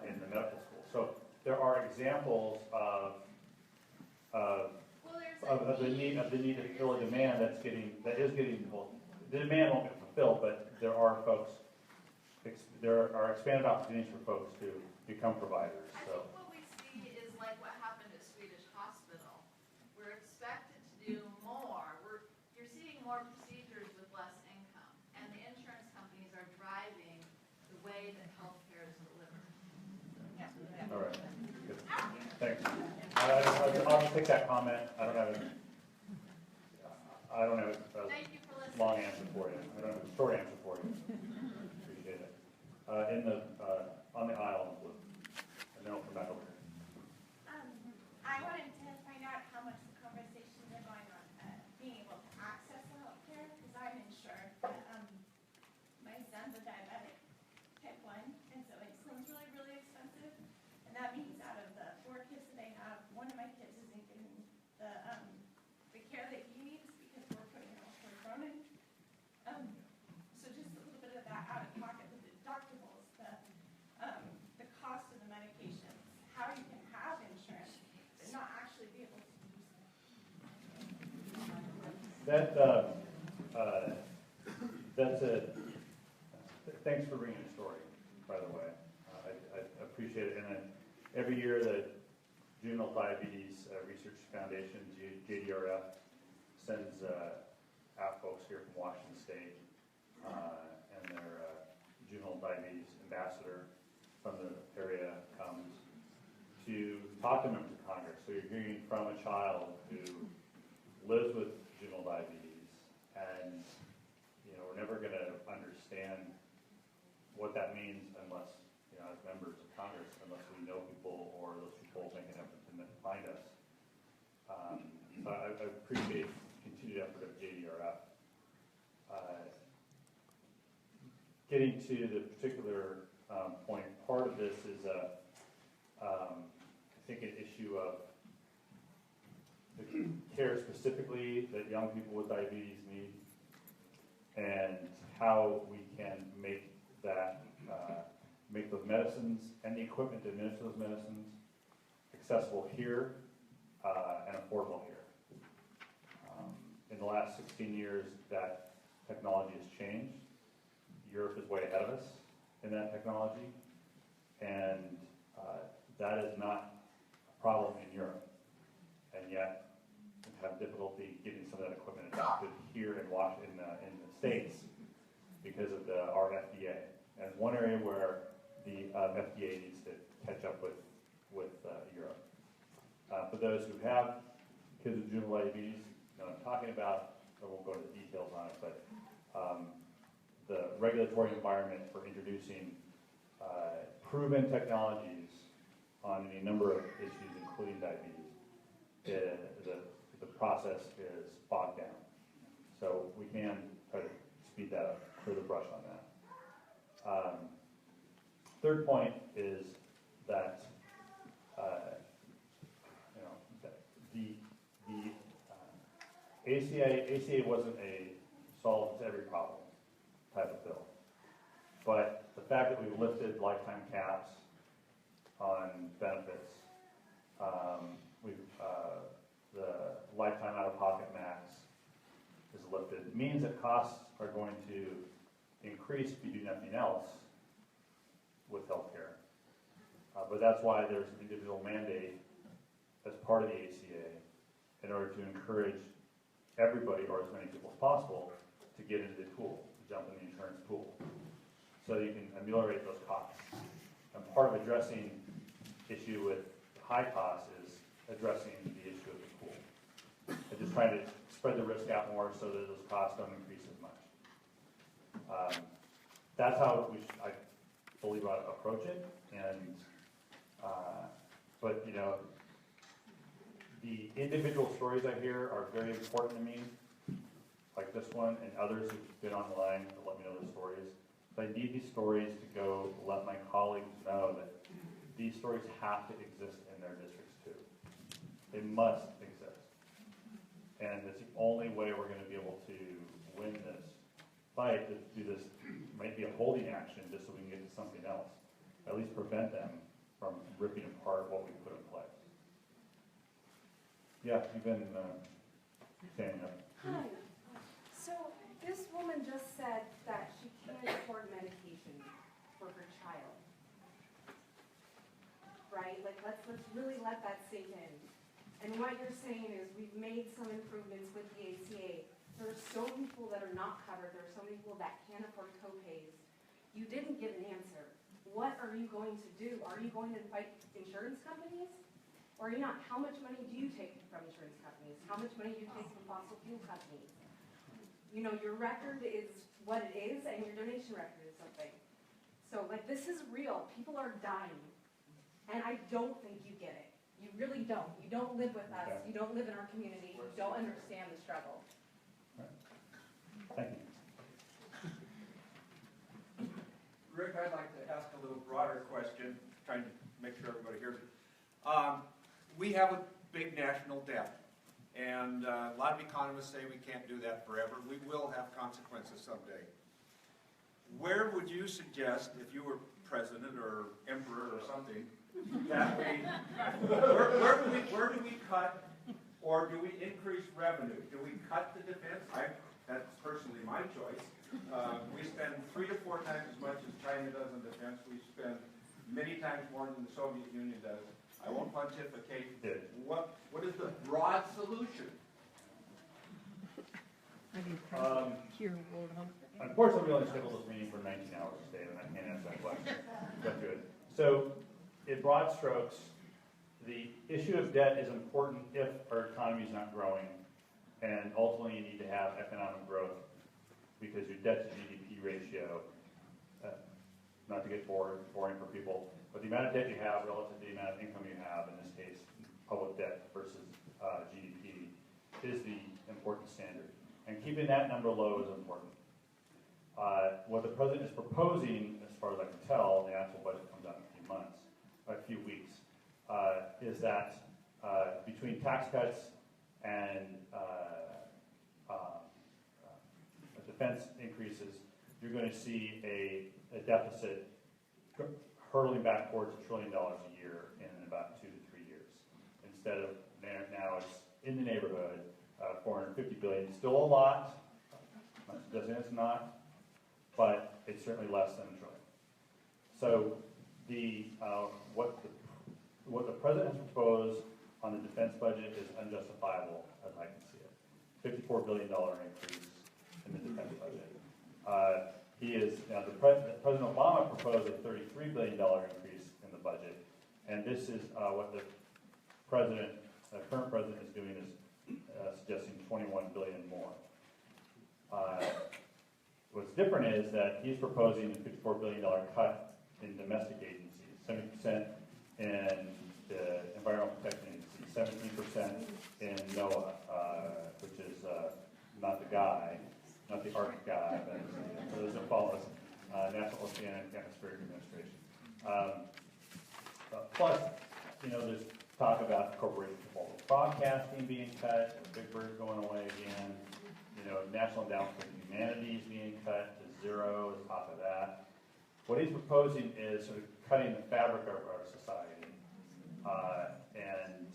Speaker 3: in the medical school. So there are examples of the need to fill a demand that is getting well, the demand won't get fulfilled, but there are expanded opportunities for folks to become providers.
Speaker 9: I think what we see is like what happened at Swedish Hospital. We're expected to do more. You're seeing more procedures with less income, and the insurance companies are driving the way that healthcare is delivered.
Speaker 3: All right. Good. Thanks. I'll just take that comment. I don't have a
Speaker 9: Thank you for listening.
Speaker 3: long answer for you. I don't have a short answer for you. Appreciate it. On the aisle in blue, and then I'll come back over here.
Speaker 8: I wanted to find out how much the conversations are going on being able to access the healthcare, because I'm insured, but my son's a diabetic, type 1, and so insulin's really, really expensive, and that means out of the 4 kids that they have, one of my kids isn't getting the care that he needs because we're putting him on Cronin. So just a little bit of that out of pocket with the deductibles, the cost of the medications, how you can have insurance but not actually be able to use it.
Speaker 3: Thanks for bringing the story, by the way. I appreciate it. And then every year the Juvenile Diabetes Research Foundation, JDRF, sends out folks here from Washington State and their juvenile diabetes ambassador from the area comes to talk to members of Congress. So you're hearing from a child who lives with juvenile diabetes, and we're never going to understand what that means unless, as members of Congress, unless we know people or those people make an effort to find us. So I appreciate the continued effort of JDRF. Getting to the particular point, part of this is I think an issue of the care specifically that young people with diabetes need, and how we can make those medicines and the equipment to administer those medicines accessible here and affordable here. In the last 16 years, that technology has changed. Europe is way ahead of us in that technology, and that is not a problem in Europe, and yet we have difficulty getting some of that equipment adopted here in the States because of our FDA. And one area where the FDA needs to catch up with Europe. For those who have kids with juvenile diabetes, know what I'm talking about. I won't go into the details on it, but the regulatory environment for introducing proven technologies on any number of issues, including diabetes, the process is bogged down. So we can try to speed that up, clear the brush on that. Third point is that the ACA wasn't a solve to every problem type of bill, but the fact that we've lifted lifetime caps on benefits, the lifetime out-of-pocket max is lifted, means that costs are going to increase if you do nothing else with healthcare. But that's why there's an individual mandate as part of the ACA in order to encourage everybody, or as many people as possible, to get into the pool, to jump in the insurance pool, so you can ameliorate those costs. And part of addressing the issue with high costs is addressing the issue of the pool. And just trying to spread the risk out more so that those costs don't increase as much. That's how I believe I approach it. And but the individual stories I hear are very important to me, like this one and others who've been on the line to let me know their stories. But I need these stories to go let my colleagues know that these stories have to exist in their districts too. They must exist. And it's the only way we're going to be able to win this fight, to do this, might be a holding action just so we can get to something else. At least prevent them from ripping apart what we put in place. Yeah, you've been standing up.
Speaker 8: Hi. So this woman just said that she can't afford medication for her child. Right? Like, let's really let that sink in. And what you're saying is we've made some improvements with the ACA. There are so many people that are not covered. There are so many people that can't afford co-pays. You didn't give an answer. What are you going to do? Are you going to fight insurance companies? Or are you not? How much money do you take from insurance companies? How much money do you take from fossil fuel companies? Your record is what it is, and your donation record is something. So, this is real. People are dying. And I don't think you get it. You really don't. You don't live with us. You don't live in our community. You don't understand the struggle.
Speaker 3: Thank you.
Speaker 10: Rick, I'd like to ask a little broader question, trying to make sure everybody hears it. We have a big national debt, and a lot of economists say we can't do that forever. We will have consequences someday. Where would you suggest, if you were president or emperor or something, that where do we cut, or do we increase revenue? Do we cut the defense? That's personally my choice. We spend 3 to 4 times as much as China does on defense. We spend many times more than the Soviet Union does. I won't pontificate. What is the broad solution?
Speaker 3: Unfortunately, we only scheduled this meeting for 19 hours today, and I can't answer that question. But good. So, in broad strokes, the issue of debt is important if our economy is not growing, and ultimately you need to have economic growth because your debt to GDP ratio, not to get boring for people, but the amount of debt you have relative to the amount of income you have, in this case, public debt versus GDP, is the important standard. And keeping that number low is important. What the president is proposing, as far as I can tell, the actual budget comes out in a few weeks, is that between tax cuts and defense increases, you're going to see a deficit hurtling back towards $1 trillion a year in about 2 to 3 years. Instead of now it's in the neighborhood, $450 billion. Still a lot. I'm not suggesting it's not, but it's certainly less than $1 trillion. So what the president has proposed on the defense budget is unjustifiable, as I can see it. $54 billion increase in the defense budget. President Obama proposed a $33 billion increase in the budget, and this is what the current president is doing, is suggesting $21 billion more. What's different is that he's proposing a $54 billion cut in domestic agencies, 70% in the Environmental Protection Agency, 17% in NOAA, which is not the guy, not the Arctic guy, but for those that follow us, National Oceanic and Atmospheric Administration. Plus, there's talk about corporation compulsory broadcasting being cut, Big Bird going away again, National Endowment for the Humanities being cut to zero as top of that. What he's proposing is sort of cutting the fabric of our society and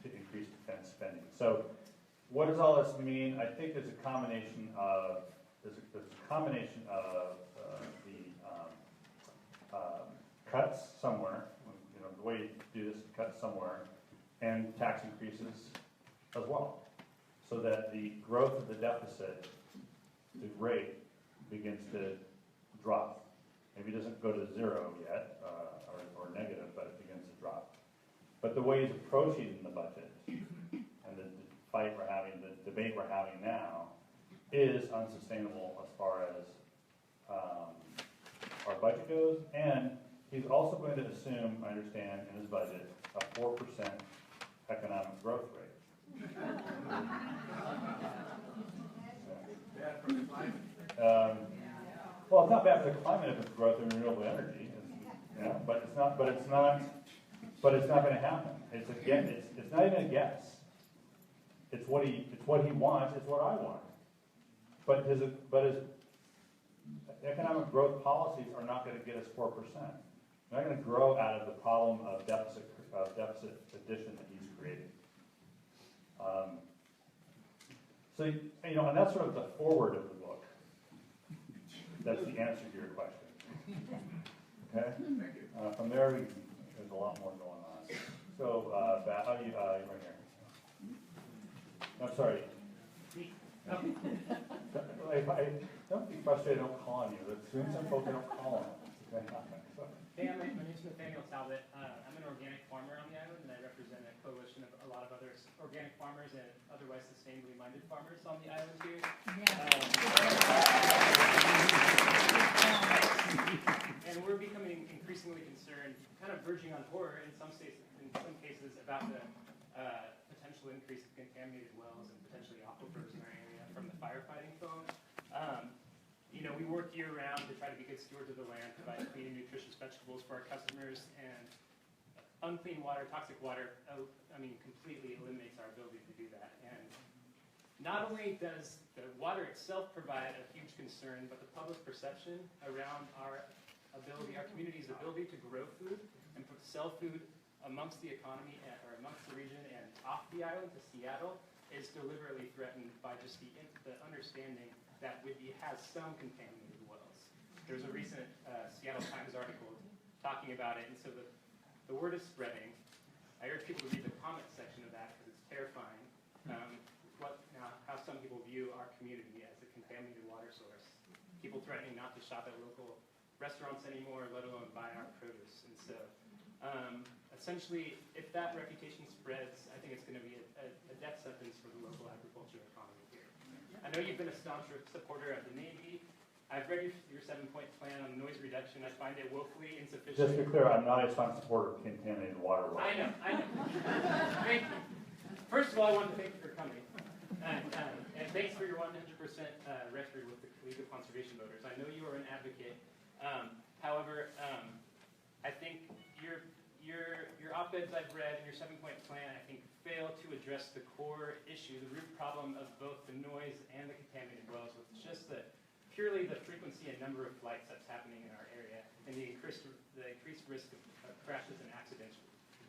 Speaker 3: to increase defense spending. So, what does all this mean? I think there's a combination of the cuts somewhere. The way you do this is cut somewhere, and tax increases as well, so that the growth of the deficit, the rate, begins to drop. Maybe it doesn't go to zero yet, or negative, but it begins to drop. But the way he's approaching the budget, and the fight we're having, the debate we're having now, is unsustainable as far as our budget goes, and he's also going to assume, I understand, in his budget, a 4% economic growth rate. Well, it's not bad for the climate if it's growth in renewable energy, but it's not going to happen. It's not even a guess. It's what he wants. It's what I want. But his economic growth policies are not going to get us 4%. They're not going to grow out of the problem of deficit addition that he's creating. And that's sort of the forward of the book. That's the answer to your question. Okay?
Speaker 10: Thank you.
Speaker 3: From there, there's a lot more going on. So, how do you, right here. I'm sorry. Don't be frustrated, don't call on you. As soon as I'm folks, I don't call on you.
Speaker 11: Hey, my name's Nathaniel Talbot. I'm an organic farmer on the island, and I represent a coalition of a lot of other organic farmers and otherwise sustainably minded farmers on the island here. And we're becoming increasingly concerned, kind of verging on horror in some cases, about the potential increase of contaminated wells and potentially aquifers in our area from the firefighting foam. We work year-round to try to be good stewards of the land, provide clean and nutritious vegetables for our customers, and unclean water, toxic water, completely eliminates our ability to do that. And not only does the water itself provide a huge concern, but the public perception around our community's ability to grow food and sell food amongst the economy or amongst the region and off the island to Seattle is deliberately threatened by just the understanding that Whidbey has some contaminated wells. There was a recent Seattle Times article talking about it, and so the word is spreading. I urge people to read the comment section of that because it's terrifying. How some people view our community as a contaminated water source. People threatening not to shop at local restaurants anymore, let alone buy our produce. And so, essentially, if that reputation spreads, I think it's going to be a death sentence for the local agriculture economy here. I know you've been a staunch supporter of the Navy. I've read your 7-point plan on noise reduction. I find it woefully insufficient.
Speaker 3: Just to be clear, I'm not a staunch supporter of contaminated water.
Speaker 11: I know. Thank you. First of all, I want to thank you for coming. And thanks for your 100% record with the League of Conservation Voters. I know you are an advocate. However, I think your op-eds I've read and your 7-point plan, I think, fail to address the core issue, the root problem of both the noise and the contaminated wells, with just purely the frequency and number of flights that's happening in our area, and the increased risk of crashes and accidents,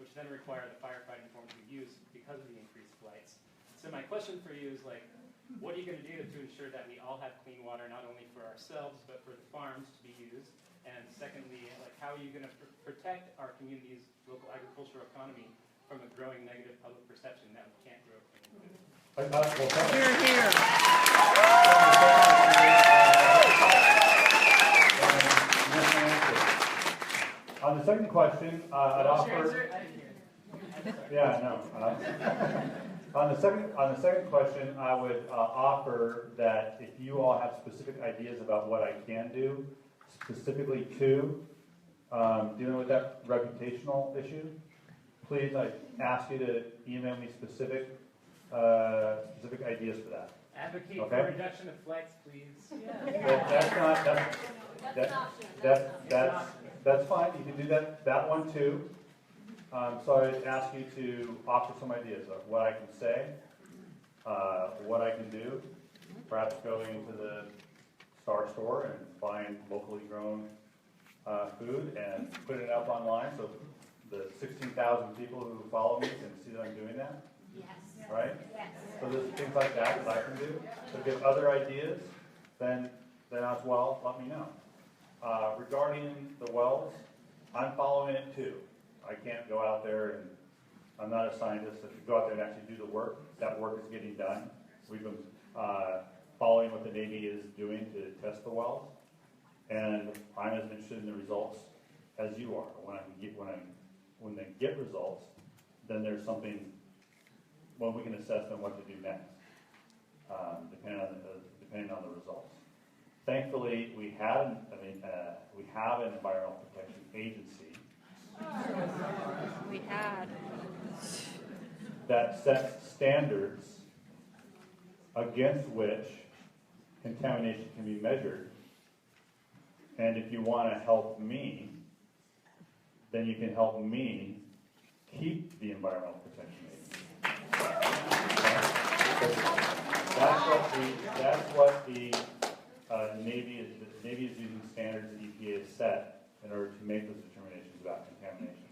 Speaker 11: which then require the firefighting form to be used because of the increased flights. So my question for you is, what are you going to do to ensure that we all have clean water, not only for ourselves, but for the farms to be used? And secondly, how are you going to protect our community's local agricultural economy from a growing negative public perception that we can't grow clean food?
Speaker 4: Hear, hear.
Speaker 3: On the second question, I'd offer. Yeah, I know. On the second question, I would offer that if you all have specific ideas about what I can do, specifically to dealing with that reputational issue, please, I ask you to email me specific ideas for that.
Speaker 11: Advocate
Speaker 3: Okay.
Speaker 11: for reduction of flights, please.
Speaker 3: That's fine. You can do that one too. So I'd ask you to offer some ideas of what I can say, what I can do. Perhaps going to the Star Store and buying locally grown food and putting it up online so the 16,000 people who follow me can see that I'm doing that.
Speaker 9: Yes.
Speaker 3: Right?
Speaker 9: Yes.
Speaker 3: So there's things like that I can do. So if you have other ideas, then as well, let me know. Regarding the wells, I'm following it too. I can't go out there and I'm not a scientist. If you go out there and actually do the work, that work is getting done. We've been following what the Navy is doing to test the wells, and I'm as interested in the results as you are. When they get results, then there's something. Well, we can assess then what to do next, depending on the results. Thankfully, we have an environmental protection agency.
Speaker 2: We had.
Speaker 3: That sets standards against which contamination can be measured. And if you want to help me, then you can help me keep the environmental protection agency. That's what the Navy is. The Navy is using standards that EPA has set in order to make those determinations about contamination.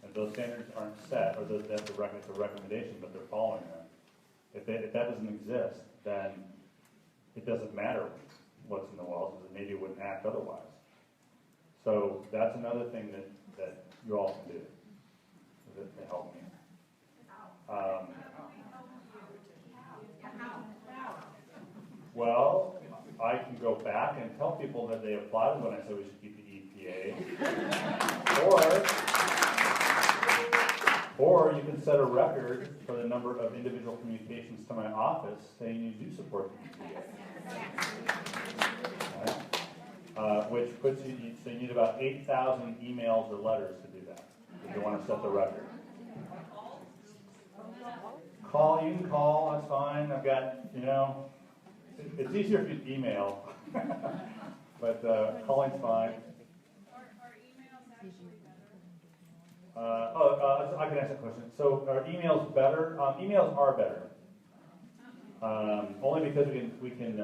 Speaker 3: If those standards aren't set, or that's a recommendation, but they're following them, if that doesn't exist, then it doesn't matter what's in the wells, because the Navy wouldn't act otherwise. So that's another thing that you all can do to help me. Well, I can go back and tell people that they applauded when I said we should keep the EPA. Or you can set a record for the number of individual communications to my office saying you do support the EPA. Right? Which puts you, so you need about 8,000 emails or letters to do that, if you want to set the record. You can call, that's fine. I've got, it's easier if you email, but calling's fine.
Speaker 9: Are emails actually better?
Speaker 3: I can answer that question. So are emails better? Emails are better. Only because we can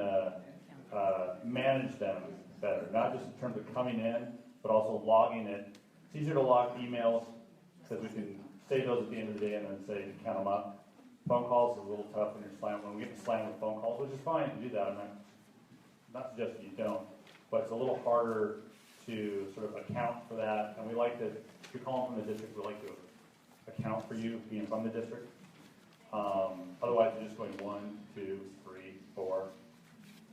Speaker 3: manage them better, not just in terms of coming in, but also logging it. It's easier to log emails because we can save those at the end of the day and then say count them up. Phone calls is a little tough when you're slammed. When we get slammed with phone calls, which is fine to do that. I'm not suggesting you don't, but it's a little harder to sort of account for that. And we like to, if you're calling from the district, we like to account for you being from the district. Otherwise, you're just going 1, 2, 3, 4,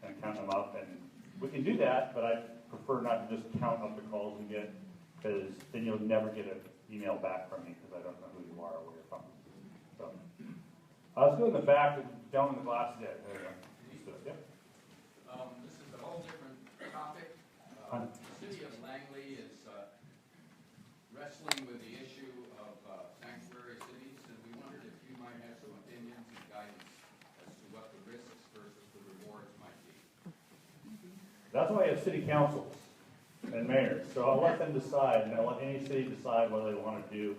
Speaker 3: and count them up. And we can do that, but I prefer not to just count up the calls we get, because then you'll never get an email back from me because I don't know who you are or where you're from. So, let's go in the back, down in the glass. Yeah, there you go. Yep.
Speaker 12: This is a whole different topic. The city of Langley is wrestling with the issue of sanctuary cities, and we wondered if you might have some opinions and guidance as to what the risks versus the rewards might be.
Speaker 3: That's why you have city councils and mayors. So I'll let them decide, and I'll let any city decide whether they want to do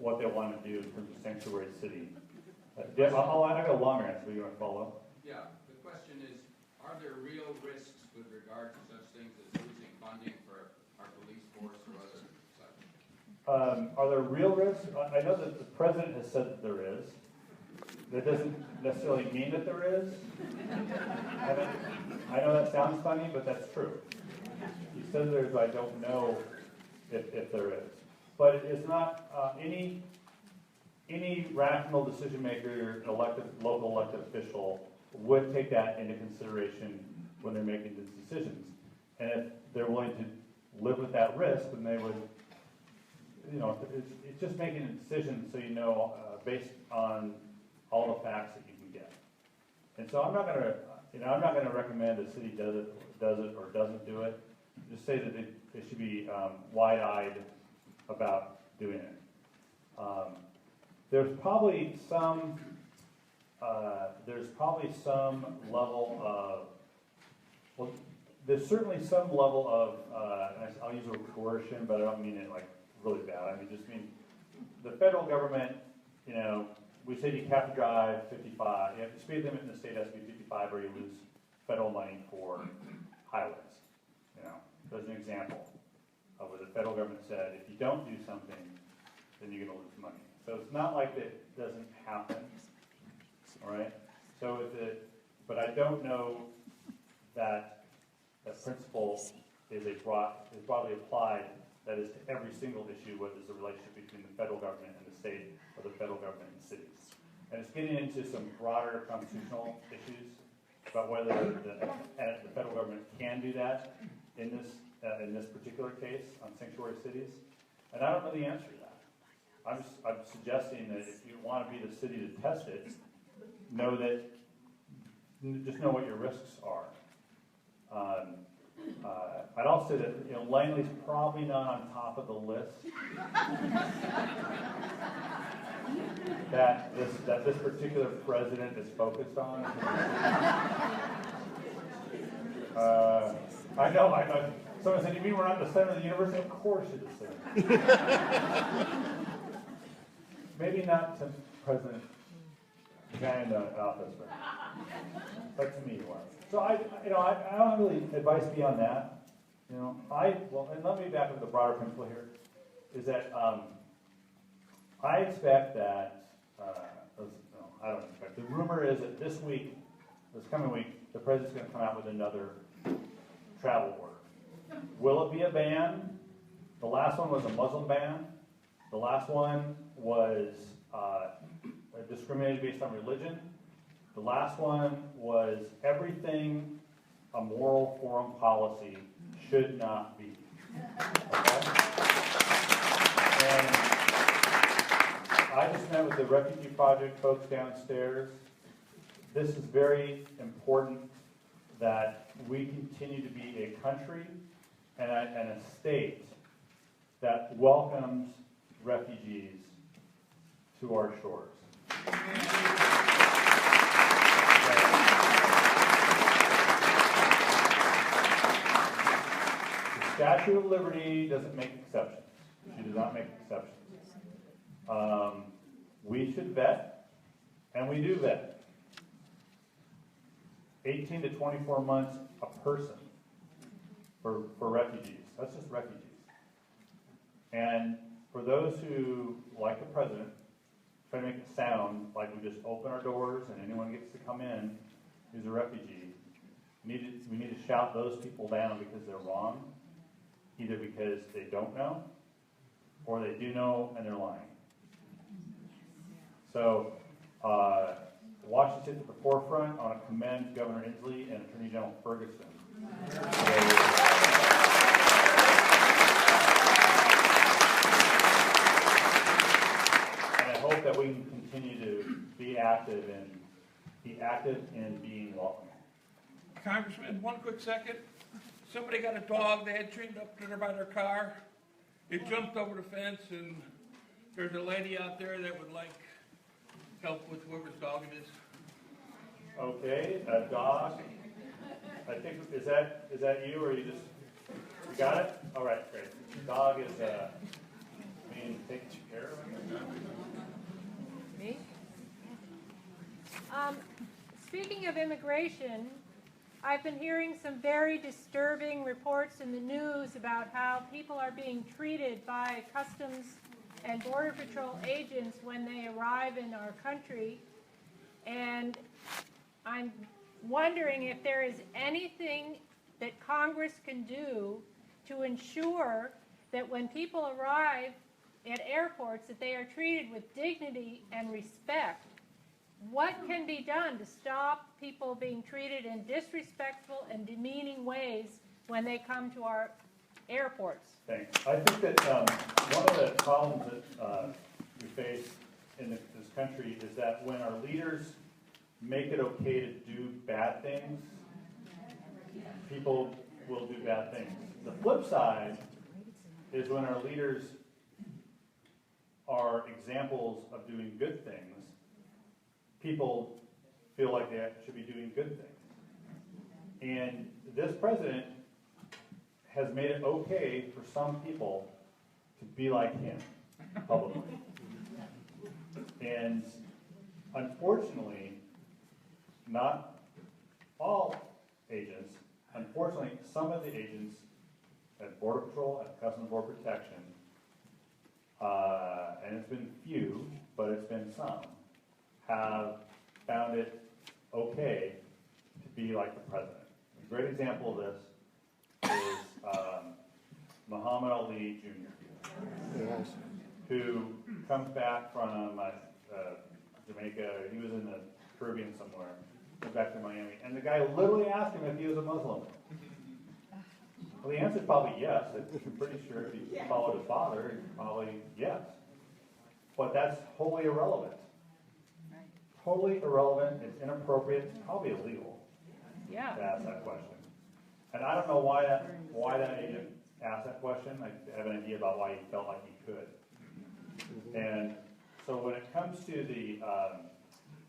Speaker 3: what they want to do in terms of sanctuary city. I got a longer answer. You want to follow up?
Speaker 12: Yeah. The question is, are there real risks with regard to such things as losing funding for our police force or other such?
Speaker 3: Are there real risks? I know that the president has said that there is. That doesn't necessarily mean that there is. I know that sounds funny, but that's true. He says there is, but I don't know if there is. But it's not any rational decision maker, local elected official would take that into consideration when they're making these decisions. And if they're willing to live with that risk, then they would. it's just making a decision so you know based on all the facts that you can get. And so I'm not going to recommend a city does it or doesn't do it. Just say that they should be wide-eyed about doing it. There's probably some level of, well, there's certainly some level of, and I'll use the word coercion, but I don't mean it like really bad. I mean the federal government, we say you have to drive 55, you have the speed limit in the state has to be 55 or you lose federal money for highways. There's an example of where the federal government said, if you don't do something, then you're going to lose money. So it's not like that doesn't happen, all right? So but I don't know that that principle is broadly applied, that is to every single issue, whether there's a relationship between the federal government and the state, or the federal government and cities. And it's getting into some broader constitutional issues about whether the federal government can do that in this particular case on sanctuary cities. And I don't know the answer to that. I'm suggesting that if you want to be the city to test it, just know what your risks are. I'd also say that Langley's probably not on top of the list that this particular president is focused on. I know. Someone said, "You mean we're not the center of the universe?" Of course you're the center. Maybe not to President guy in the office, but to me you are. So I don't have really advice beyond that. And let me back up the broader principle here, is that I expect that I don't expect. The rumor is that this coming week, the president's going to come out with another travel order. Will it be a ban? The last one was a Muslim ban. The last one was discriminated based on religion. The last one was everything a moral foreign policy should not be. Okay? And I just met with the Refugee Project folks downstairs. This is very important that we continue to be a country and a state that welcomes refugees to our shores. The Statue of Liberty doesn't make exceptions. She does not make exceptions. We should vet, and we do vet. 18 to 24 months a person for refugees. That's just refugees. And for those who, like the president, try to make it sound like we just open our doors and anyone gets to come in who's a refugee, we need to shout those people down because they're wrong, either because they don't know or they do know and they're lying. So Washington's at the forefront. I want to commend Governor Inslee and Attorney General Ferguson. And I hope that we can continue to be active in being welcoming.
Speaker 13: Congressman, one quick second. Somebody got a dog they had trained up to there by their car. It jumped over the fence, and there's a lady out there that would like help with whoever's dog it is.
Speaker 3: Okay, a dog. I think is that you, or you got it? All right, great. Dog is being taken care of.
Speaker 2: Me? Speaking of immigration, I've been hearing some very disturbing reports in the news about how people are being treated by Customs and Border Patrol agents when they arrive in our country. And I'm wondering if there is anything that Congress can do to ensure that when people arrive at airports that they are treated with dignity and respect. What can be done to stop people being treated in disrespectful and demeaning ways when they come to our airports.
Speaker 3: Thanks. I think that one of the problems that we face in this country is that when our leaders make it okay to do bad things, people will do bad things. The flip side is when our leaders are examples of doing good things, people feel like they should be doing good things. And this president has made it okay for some people to be like him publicly. And unfortunately, not all agents, unfortunately, some of the agents at Border Patrol, at Customs and Border Protection, and it's been few, but it's been some, have found it okay to be like the president. A great example of this is Muhammad Ali Jr., who comes back from Jamaica. He was in the Caribbean somewhere, comes back to Miami, and the guy literally asked him if he was a Muslim. Well, the answer is probably yes. I'm pretty sure if he followed his father, it's probably yes. But that's wholly irrelevant. Totally irrelevant. It's inappropriate. It's probably illegal to ask that question. And I don't know why that agent asked that question. I have an idea about why he felt like he could. And so when it comes to the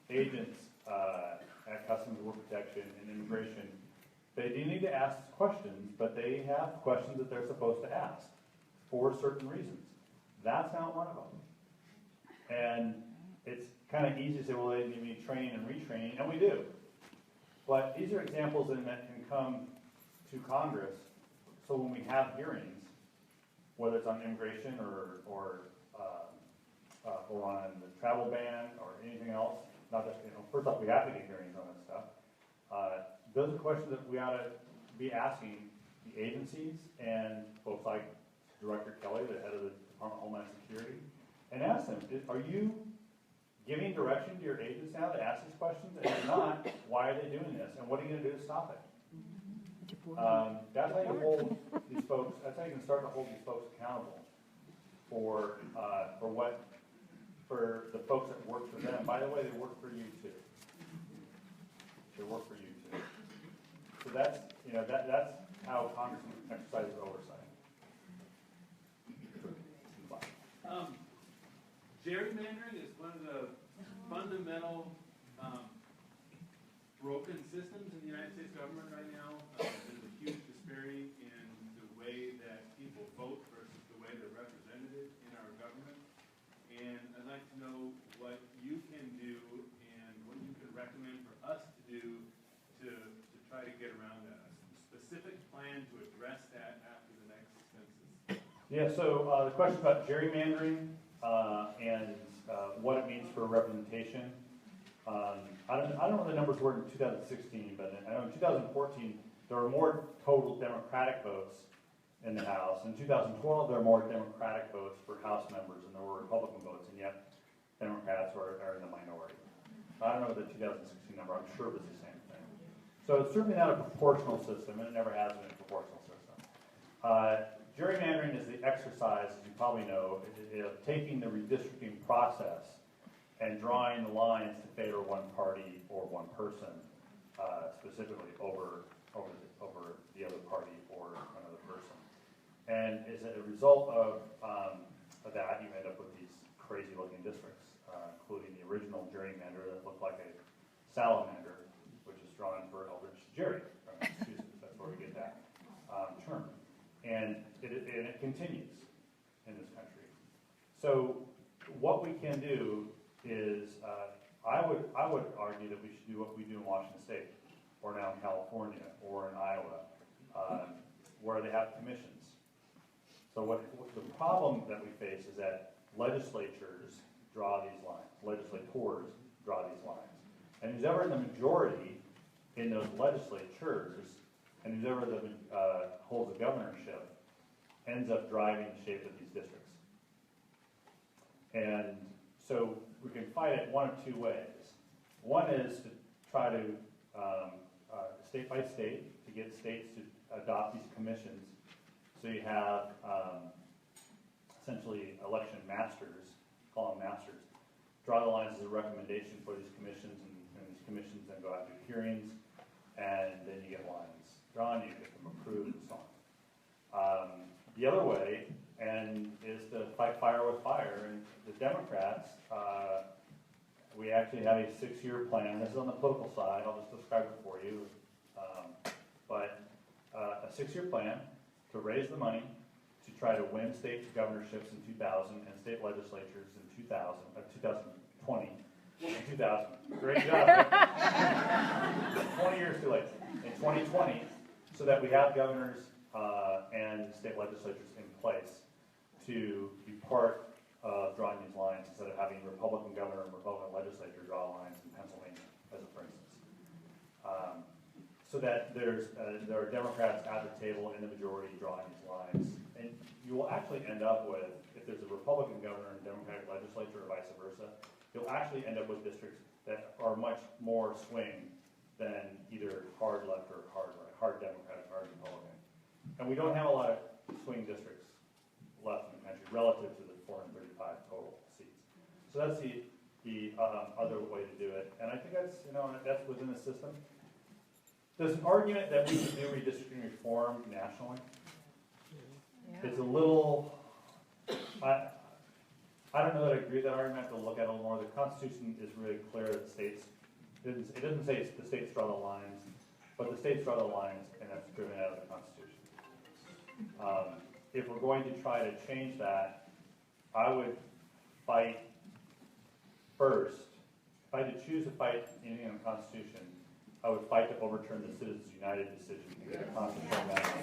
Speaker 3: agents at Customs and Border Protection and Immigration, they do need to ask questions, but they have questions that they're supposed to ask for certain reasons. That's not one of them. And it's kind of easy to say, well, they need training and retraining, and we do. But these are examples that can come to Congress, so when we have hearings, whether it's on immigration or on the travel ban or anything else, not that, first off, we have to get hearings on this stuff. Those are questions that we ought to be asking the agencies and folks like Director Kelly, the head of the Department of Homeland Security, and ask them, are you giving direction to your agents now to ask these questions? And if not, why are they doing this? And what are you going to do to stop it? That's how you hold these folks, that's how you can start to hold these folks accountable for the folks that work for them. By the way, they work for you too. They work for you too. So that's, that's how Congress exercises oversight.
Speaker 14: Gerrymandering is one of the fundamental broken systems in the United States government right now. There's a huge disparity in the way that people vote versus the way they're represented in our government. And I'd like to know what you can do and what you can recommend for us to do to try to get around that. A specific plan to address that after the next census.
Speaker 3: Yeah, so the question about gerrymandering and what it means for representation. I don't know what the numbers were in 2016, but I know in 2014 there were more total Democratic votes in the House. In 2012 there were more Democratic votes for House members than there were Republican votes, and yet Democrats are in the minority. I don't know the 2016 number. I'm sure it was the same thing. So it's certainly not a proportional system, and it never has been a proportional system. Gerrymandering is the exercise, as you probably know, of taking the redistricting process and drawing the lines to favor one party or one person, specifically over the other party or another person. And as a result of that, you end up with these crazy-looking districts, including the original gerrymander that looked like a salamander, which is drawn for Eldridge Gerry from Massachusetts. That's where we get that term. And it continues in this country. So what we can do is, I would argue that we should do what we do in Washington State, or now in California, or in Iowa, where they have commissions. So what the problem that we face is that legislatures draw these lines, legislators draw these lines, and who's ever in the majority in those legislatures, and who's ever holds the governorship, ends up driving the shape of these districts. And so we can fight it one of two ways. One is to try to, state by state, to get states to adopt these commissions So you have essentially election masters, call them masters, draw the lines as a recommendation for these commissions, and these commissions then go out to hearings, and then you get lines drawn, you get them approved, and so on. The other way, and is to fight fire with fire, and the Democrats, we actually have a 6-year plan. This is on the political side. I'll just describe it for you. But a 6-year plan to raise the money to try to win state governorships in 2000 and state legislatures in 2020 and 2000. Great job. 20 years too late. In 2020, so that we have governors and state legislatures in place to be part of drawing these lines instead of having Republican governor and Republican legislature draw lines in Pennsylvania, as a for instance. So that there are Democrats at the table in the majority drawing these lines. And you will actually end up with, if there's a Republican governor and Democratic legislature or vice versa, you'll actually end up with districts that are much more swing than either hard left or hard right, hard Democratic, hard Republican. And we don't have a lot of swing districts left in the country relative to the 435 total seats. So that's the other way to do it. And I think that's, that's within the system. There's an argument that we can do redistricting reform nationally. Yeah. It's a little, I don't know that I agree with that argument. I have to look at it a little more. The Constitution is really clear that states, it doesn't say the states draw the lines, but the states draw the lines, and that's driven out of the Constitution. If we're going to try to change that, I would fight first. If I had to choose to fight anything in the Constitution, I would fight to overturn the Citizens United decision to get a constitutional amendment.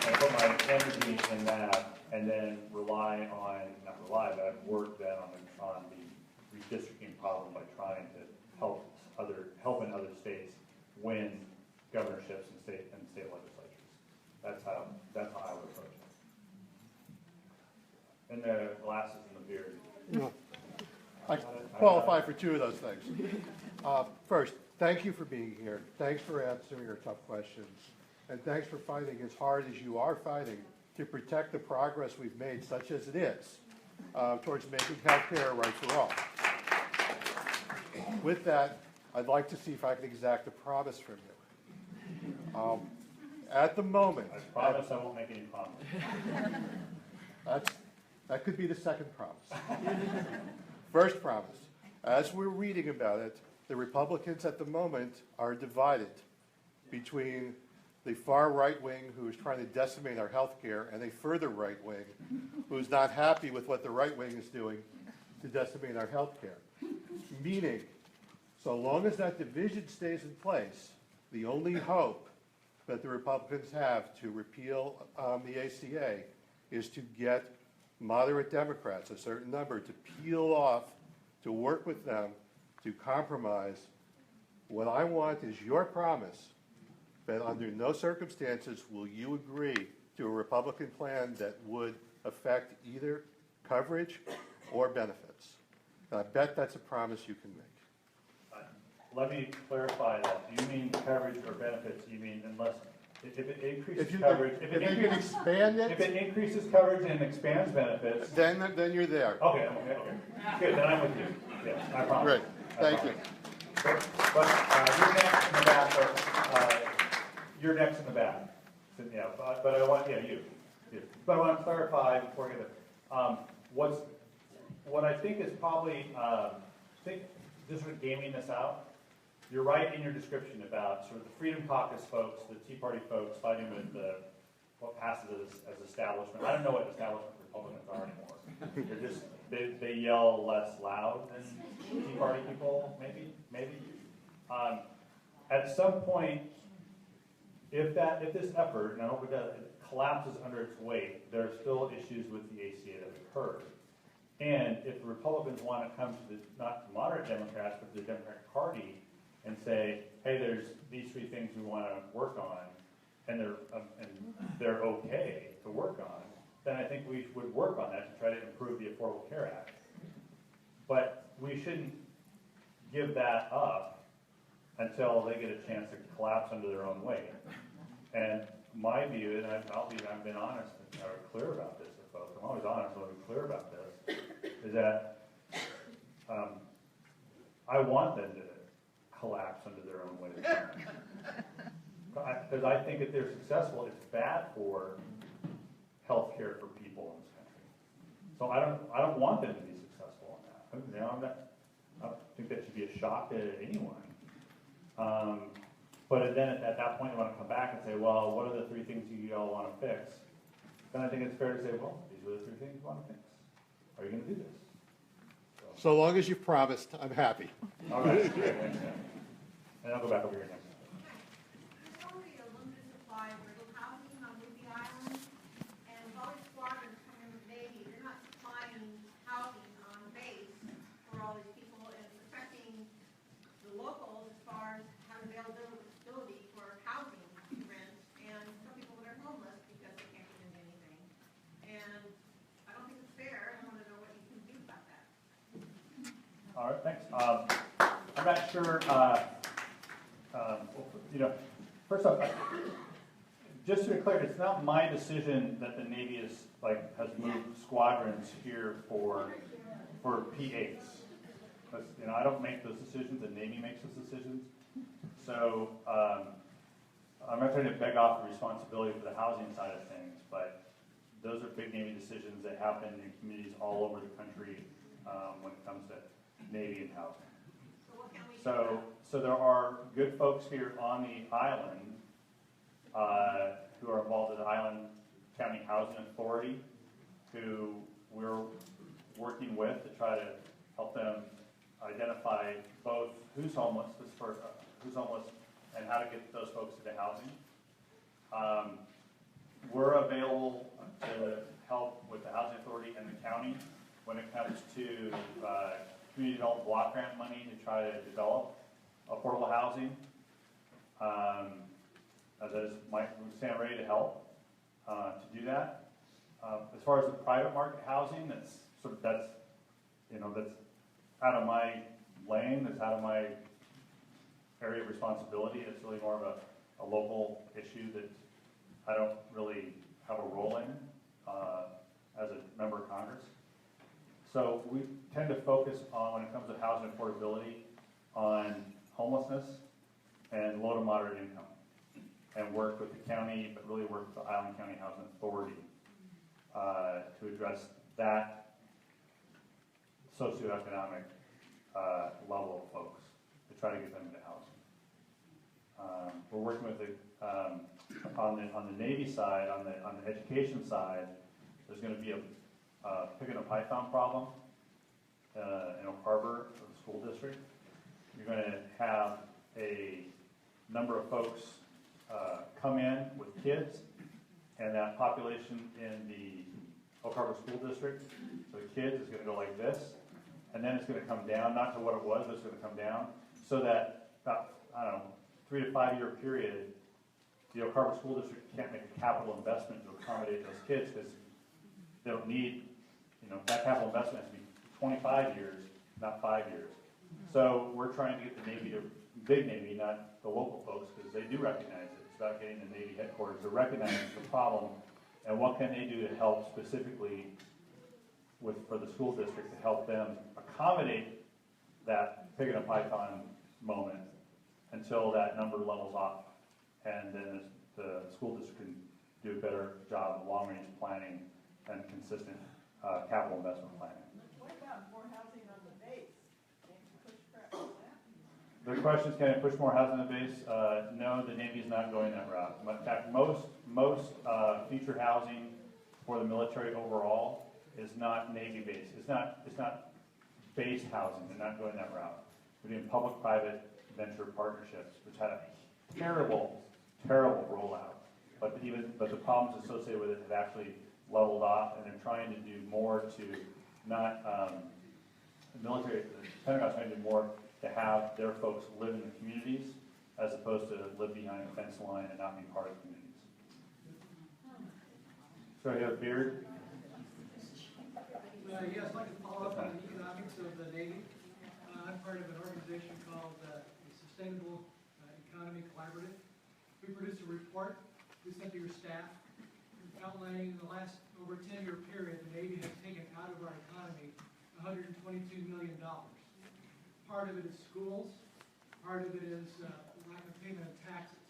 Speaker 3: I put my energy in that, and then not rely, but I'd work then on the redistricting problem by trying to help in other states win governorships and state legislatures. That's how I would approach it. And the glasses and the beard.
Speaker 1: No. I qualify for two of those things. First, thank you for being here. Thanks for answering our tough questions. And thanks for fighting as hard as you are fighting to protect the progress we've made, such as it is, towards making health care right for all. With that, I'd like to see if I can exact a promise from you. At the moment...
Speaker 3: I promise I won't make any promises.
Speaker 1: That could be the second promise. First promise. As we're reading about it, the Republicans at the moment are divided between the far right wing who is trying to decimate our health care and a further right wing who's not happy with what the right wing is doing to decimate our health care. Meaning, so long as that division stays in place, the only hope that the Republicans have to repeal the ACA is to get moderate Democrats, a certain number, to peel off, to work with them, to compromise. What I want is your promise that under no circumstances will you agree to a Republican plan that would affect either coverage or benefits. And I bet that's a promise you can make.
Speaker 3: Let me clarify that. Do you mean coverage or benefits? You mean unless if it increases
Speaker 1: coverage, if it expand it,
Speaker 3: if it increases coverage and expands benefits,
Speaker 1: then you're there.
Speaker 3: Okay. Good. Then I'm with you. Yes, I promise.
Speaker 1: Great. Thank you.
Speaker 3: But you're next in the back. So, yeah, but I want you. But I want to clarify before I get there. What I think is probably just sort of gaming this out. You're right in your description about sort of the Freedom Caucus folks, the Tea Party folks fighting with what passes as establishment. I don't know what establishment Republicans are anymore. They yell less loud than Tea Party people, maybe. At some point, if this effort, and I hope it collapses under its weight, there are still issues with the ACA that have occurred. And if the Republicans want to come to not to moderate Democrats, but to the Democratic Party and say, hey, there's these three things we want to work on, and they're okay to work on, then I think we would work on that to try to improve the Affordable Care Act. But we shouldn't give that up until they get a chance to collapse under their own weight. And my view, and I've been honest or clear about this with folks, I'm always honest and clear about this, is that I want them to collapse under their own weight. Because I think if they're successful, it's bad for healthcare for people in this country. So I don't want them to be successful in that. I don't think that should be a shock to anyone. But then at that point, you want to come back and say, well, what are the 3 things you all want to fix? Then I think it's fair to say, well, these are the 3 things you want to fix. Are you going to do this?
Speaker 1: So long as you've promised, I'm happy.
Speaker 3: All right, great, thanks, Sam. And I'll go back over here next.
Speaker 15: There's only a limited supply of rental housing on Whidbey Island, and with all these squadrons coming in with Navy, they're not supplying housing on base for all these people, and it's affecting the locals as far as having availability for housing to rent, and some people that are homeless because they can't get into anything. And I don't think it's fair. I want to know what you can do about that.
Speaker 3: All right, thanks. I'm not sure, first off, just to be clear, it's not my decision that the Navy has moved squadrons here for P8s. I don't make those decisions, the Navy makes those decisions. So I'm not trying to beg off the responsibility for the housing side of things, but those are big Navy decisions that happen in communities all over the country when it comes to Navy and housing. So there are good folks here on the island who are involved in the Island County Housing Authority, who we're working with to try to help them identify both who's homeless, and how to get those folks into housing. We're available to help with the Housing Authority and the county when it comes to community development block grant money to try to develop affordable housing. We stand ready to help to do that. As far as the private market housing, that's out of my lane, that's out of my area of responsibility. It's really more of a local issue that I don't really have a role in as a member of Congress. So we tend to focus on, when it comes to housing affordability, on homelessness and low to moderate income, and work with the county, but really work with the Island County Housing Authority to address that socioeconomic level of folks to try to get them into housing. We're working with on the Navy side, on the education side. There's going to be a pig and a python problem in Oak Harbor, the school district. You're going to have a number of folks come in with kids, and that population in the Oak Harbor School District, so the kids is going to go like this, and then it's going to come down, not to what it was, but it's going to come down, so that about, 3 to 5 year period, the Oak Harbor School District can't make a capital investment to accommodate those kids because they don't need, that capital investment has to be 25 years, not 5 years. So we're trying to get the Navy to, big Navy, not the local folks, because they do recognize it. It's about getting the Navy headquarters to recognize the problem and what can they do to help specifically for the school district to help them accommodate that pig and a python moment until that number levels off, and then the school district can do a better job of long-range planning and consistent capital investment planning.
Speaker 15: What about more housing on the base? Can't you push for that?
Speaker 3: The question is, can I push more housing on the base? No, the Navy is not going that route. In fact, most future housing for the military overall is not Navy-based. It's not base housing. They're not going that route. We're doing public-private venture partnerships, which had a terrible, terrible rollout. But the problems associated with it have actually leveled off, and they're trying to do more to not the military. The Pentagon's trying to do more to have their folks live in the communities as opposed to live behind a fence line and not be part of communities. So you have a beard?
Speaker 16: Yes, I'd like to follow up on the economics of the Navy. I'm part of an organization called the Sustainable Economy Collaborative. We produced a report we sent to your staff outlining in the last over 10-year period, the Navy has taken out of our economy $122 million. Part of it is schools, part of it is lack of payment of taxes.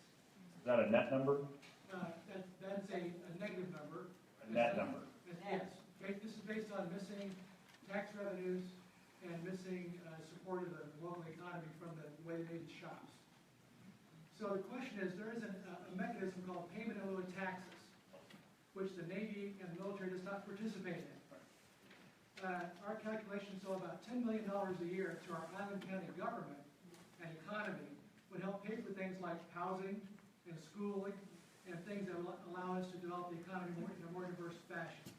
Speaker 3: Is that a net number?
Speaker 16: That's a negative number.
Speaker 3: A net number?
Speaker 16: Yes. This is based on missing tax revenues and missing support of the local economy from the way the Navy shops. So the question is, there is a mechanism called payment in lieu of taxes, which the Navy and the military does not participate in. Our calculations show about $10 million a year to our island county government and economy would help pay for things like housing and schooling and things that will allow us to develop the economy in a more diverse fashion.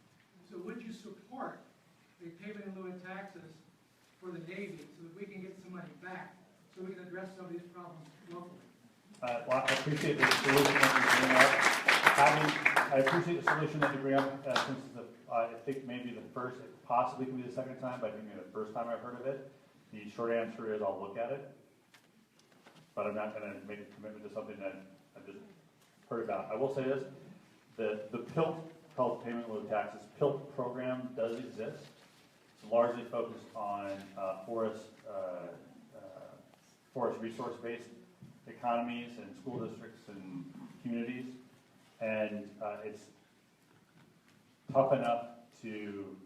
Speaker 16: So would you support a payment in lieu of taxes for the Navy so that we can get some money back so we can address some of these problems locally?
Speaker 3: Well, I appreciate the solution that you bring up. I appreciate the solution that you bring up since I think maybe the first, it possibly can be the second time, but I think maybe the first time I've heard of it. The short answer is I'll look at it, but I'm not going to make a commitment to something that I just heard about. I will say this, the PILT, Health Payment in Lieu of Taxes, PILT program does exist. It's largely focused on forest resource-based economies and school districts and communities, and it's tough enough to,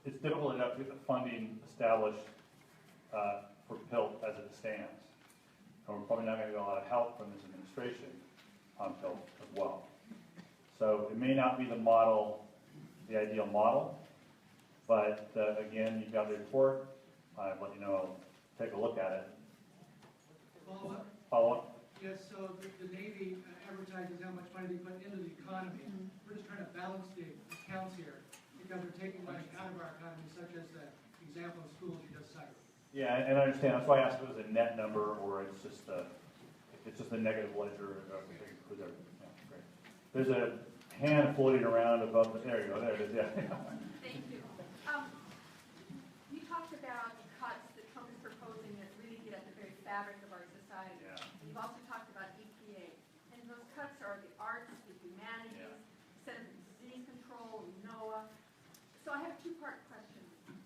Speaker 3: it's difficult enough to get the funding established for PILT as it stands. And we're probably not going to get a lot of help from this administration on PILT as well. So it may not be the model, the ideal model, but again, you've got the report. I'll let you know, take a look at it.
Speaker 16: Follow-up?
Speaker 3: Follow-up?
Speaker 16: Yes, so the Navy advertises how much money they put into the economy. We're just trying to balance the accounts here because we're taking money out of our economy, such as the example of schools you just cited.
Speaker 3: Yeah, and I understand. That's why I asked if it was a net number or it's just a negative ledger. Yeah, great. There's a hand floating around above the, there you go, there it is, yeah.
Speaker 15: Thank you. You talked about cuts that Trump is proposing that really get at the very fabric of our society.
Speaker 3: Yeah.
Speaker 15: And you've also talked about EPA. And those cuts are the arts, the humanities, Center for Disease Control, NOAA. So I have a two-part question.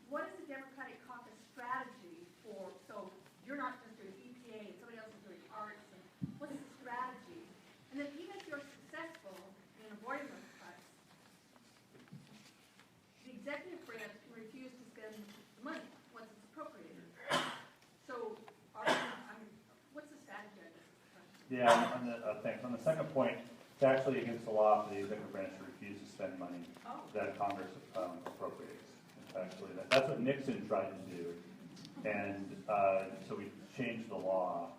Speaker 15: What is the Democratic caucus strategy for, so you're not just doing EPA and somebody else is doing arts, and what's the strategy? And then even if you're successful in avoiding those cuts, the executive branch can refuse to spend the money once it's appropriated. So, what's the strategy, I guess?
Speaker 3: Yeah, thanks. On the second point, it's actually against the law for the executive branch to refuse to spend money that Congress appropriates. Actually, that's what Nixon tried to do, and so we changed the law.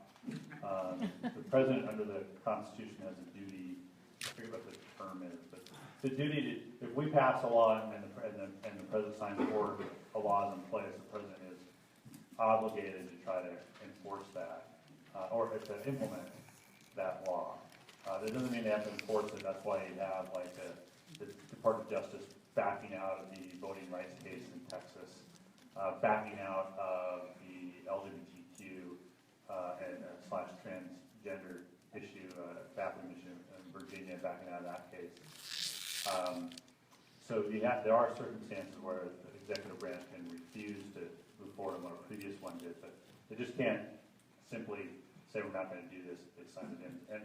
Speaker 3: The president, under the Constitution, has a duty. I forget what the term is, but the duty to, if we pass a law and the president signs for a law is in place, the president is obligated to try to enforce that or to implement that law. That doesn't mean they have to enforce it. That's why you have like the Department of Justice backing out of the voting rights case in Texas, backing out of the LGBTQ and /transgender issue, Baptist issue in Virginia, backing out of that case. So there are circumstances where the executive branch can refuse to move forward on what a previous one did, but they just can't simply say we're not going to do this. They sign it in, and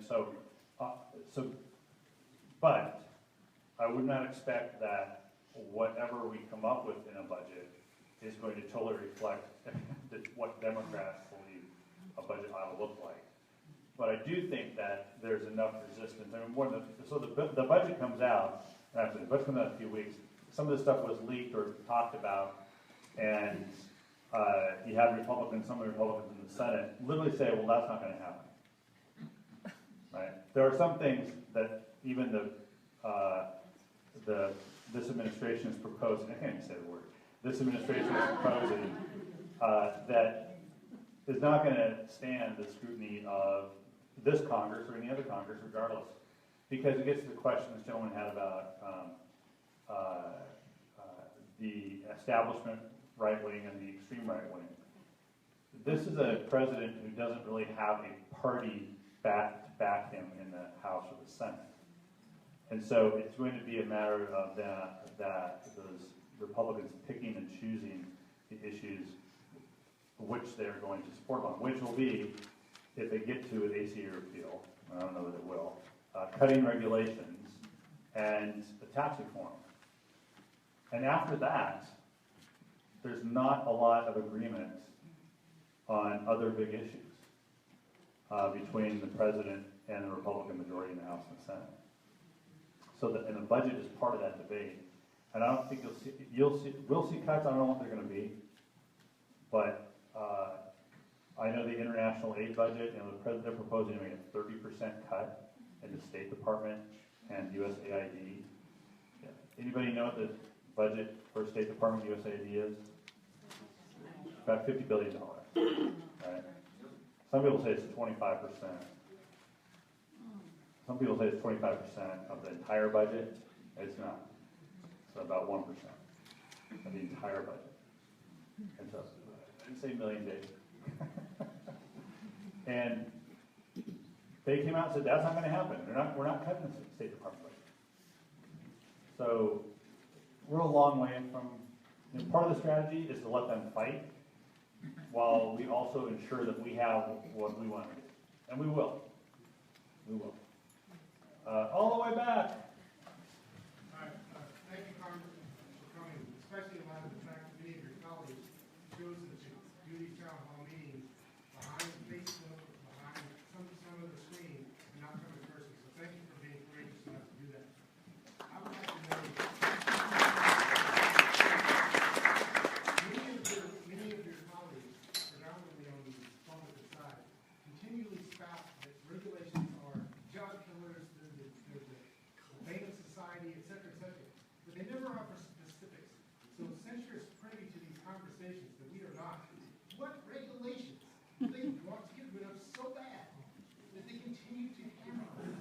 Speaker 3: but I would not expect that whatever we come up with in a budget is going to totally reflect what Democrats believe a budget ought to look like. But I do think that there's enough resistance. I mean, so the budget comes out, actually, the budget comes out in a few weeks. Some of the stuff was leaked or talked about, and you have Republicans, some of the Republicans in the Senate, literally say, well, that's not going to happen. Right? There are some things that even this administration is proposing, I can't even say the word, this administration is proposing that is not going to stand the scrutiny of this Congress or any other Congress, regardless, because it gets to the question this gentleman had about the establishment right wing and the extreme right wing. this is a president who doesn't really have a party back to back him in the House or the Senate. And so it's going to be a matter of that those Republicans picking and choosing the issues which they're going to support on, which will be, if they get to an ACA repeal, I don't know that it will, cutting regulations and the tax reform. And after that, there's not a lot of agreement on other big issues between the president and the Republican majority in the House and the Senate. So and the budget is part of that debate. And I don't think we'll see cuts. I don't know what they're going to be, but I know the international aid budget. They're proposing to make a 30% cut in the State Department and USAID. Yeah. Anybody know what the budget for State Department USAID is? About $50 billion. Right? Some people say it's 25%. Some people say it's 25% of the entire budget. It's not. It's about 1% of the entire budget. And so, I didn't say million days. And they came out and said that's not going to happen. We're not cutting the State Department budget. So we're a long way from. Part of the strategy is to let them fight, while we also ensure that we have what we want to do, and we will. We will. All the way back.
Speaker 17: Thank you, Congressman, for coming, especially in light of the fact that many of your colleagues chosen to do these town hall meetings behind Facebook, behind some of the screen, and not come in person. So thank you for being courageous enough to do that. I would like to know, many of your colleagues, predominantly on the Republican side, continually spout that regulations are job killers, they're the bane of society, et cetera, but they never offer specifics. So since you're privy to these conversations that we are not, what regulations do they want to get rid of so bad that they continue to hammer on?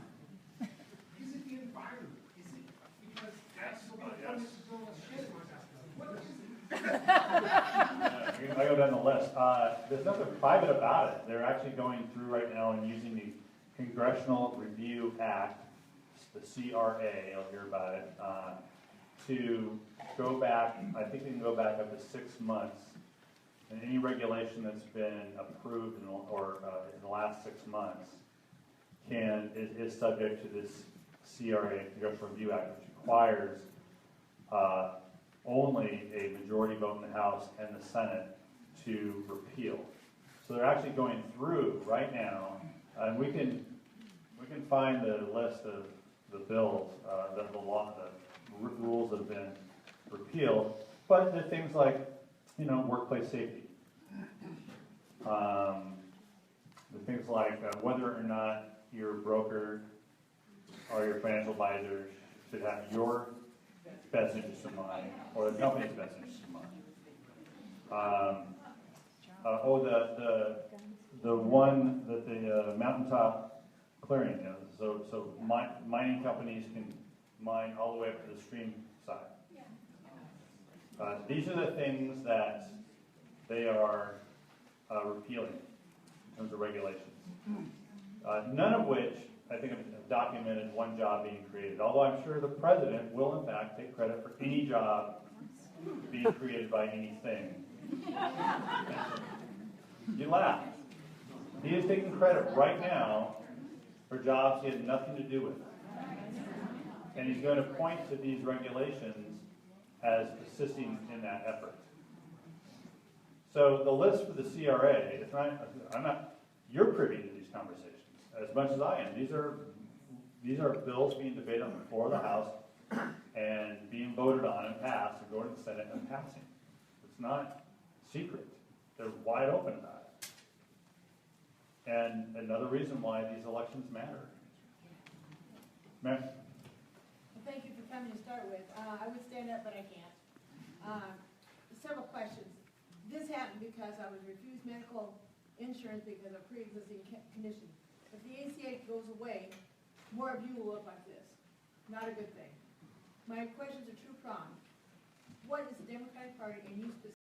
Speaker 17: Is it the environment? Is it because that's so much shit? What is it?
Speaker 3: I go down the list. There's nothing private about it. They're actually going through right now and using the Congressional Review Act, the CRA, you'll hear about it, to go back, I think they can go back up to 6 months, and any regulation that's been approved in the last 6 months is subject to this CRA, Congressional Review Act, which requires only a majority vote in the House and the Senate to repeal. So they're actually going through right now, and we can find the list of the bills, the rules that have been repealed, but the things like, workplace safety. The things like whether or not your broker or your financial advisor should have your best interest in mind or the company's best interest in mind. The one that the mountaintop clearing, so mining companies can mine all the way up to the stream side. These are the things that they are repealing in terms of regulations. None of which, I think, have documented one job being created, although I'm sure the president will, in fact, take credit for any job being created by anything. You laugh. He is taking credit right now for jobs he had nothing to do with. And he's going to point to these regulations as assisting in that effort. So the list for the CRA, you're privy to these conversations as much as I am. These are bills being debated on the floor of the House and being voted on and passed and going to the Senate and passing. It's not secret. They're wide open about it. And another reason why these elections matter. Ma'am?
Speaker 18: Thank you for coming to start with. I would stand up, but I can't. Several questions. This happened because I was refused medical insurance because of pre-existing condition. If the ACA goes away, more of you will look like this. Not a good thing. My questions are two-pronged. What is the Democratic Party and you specifically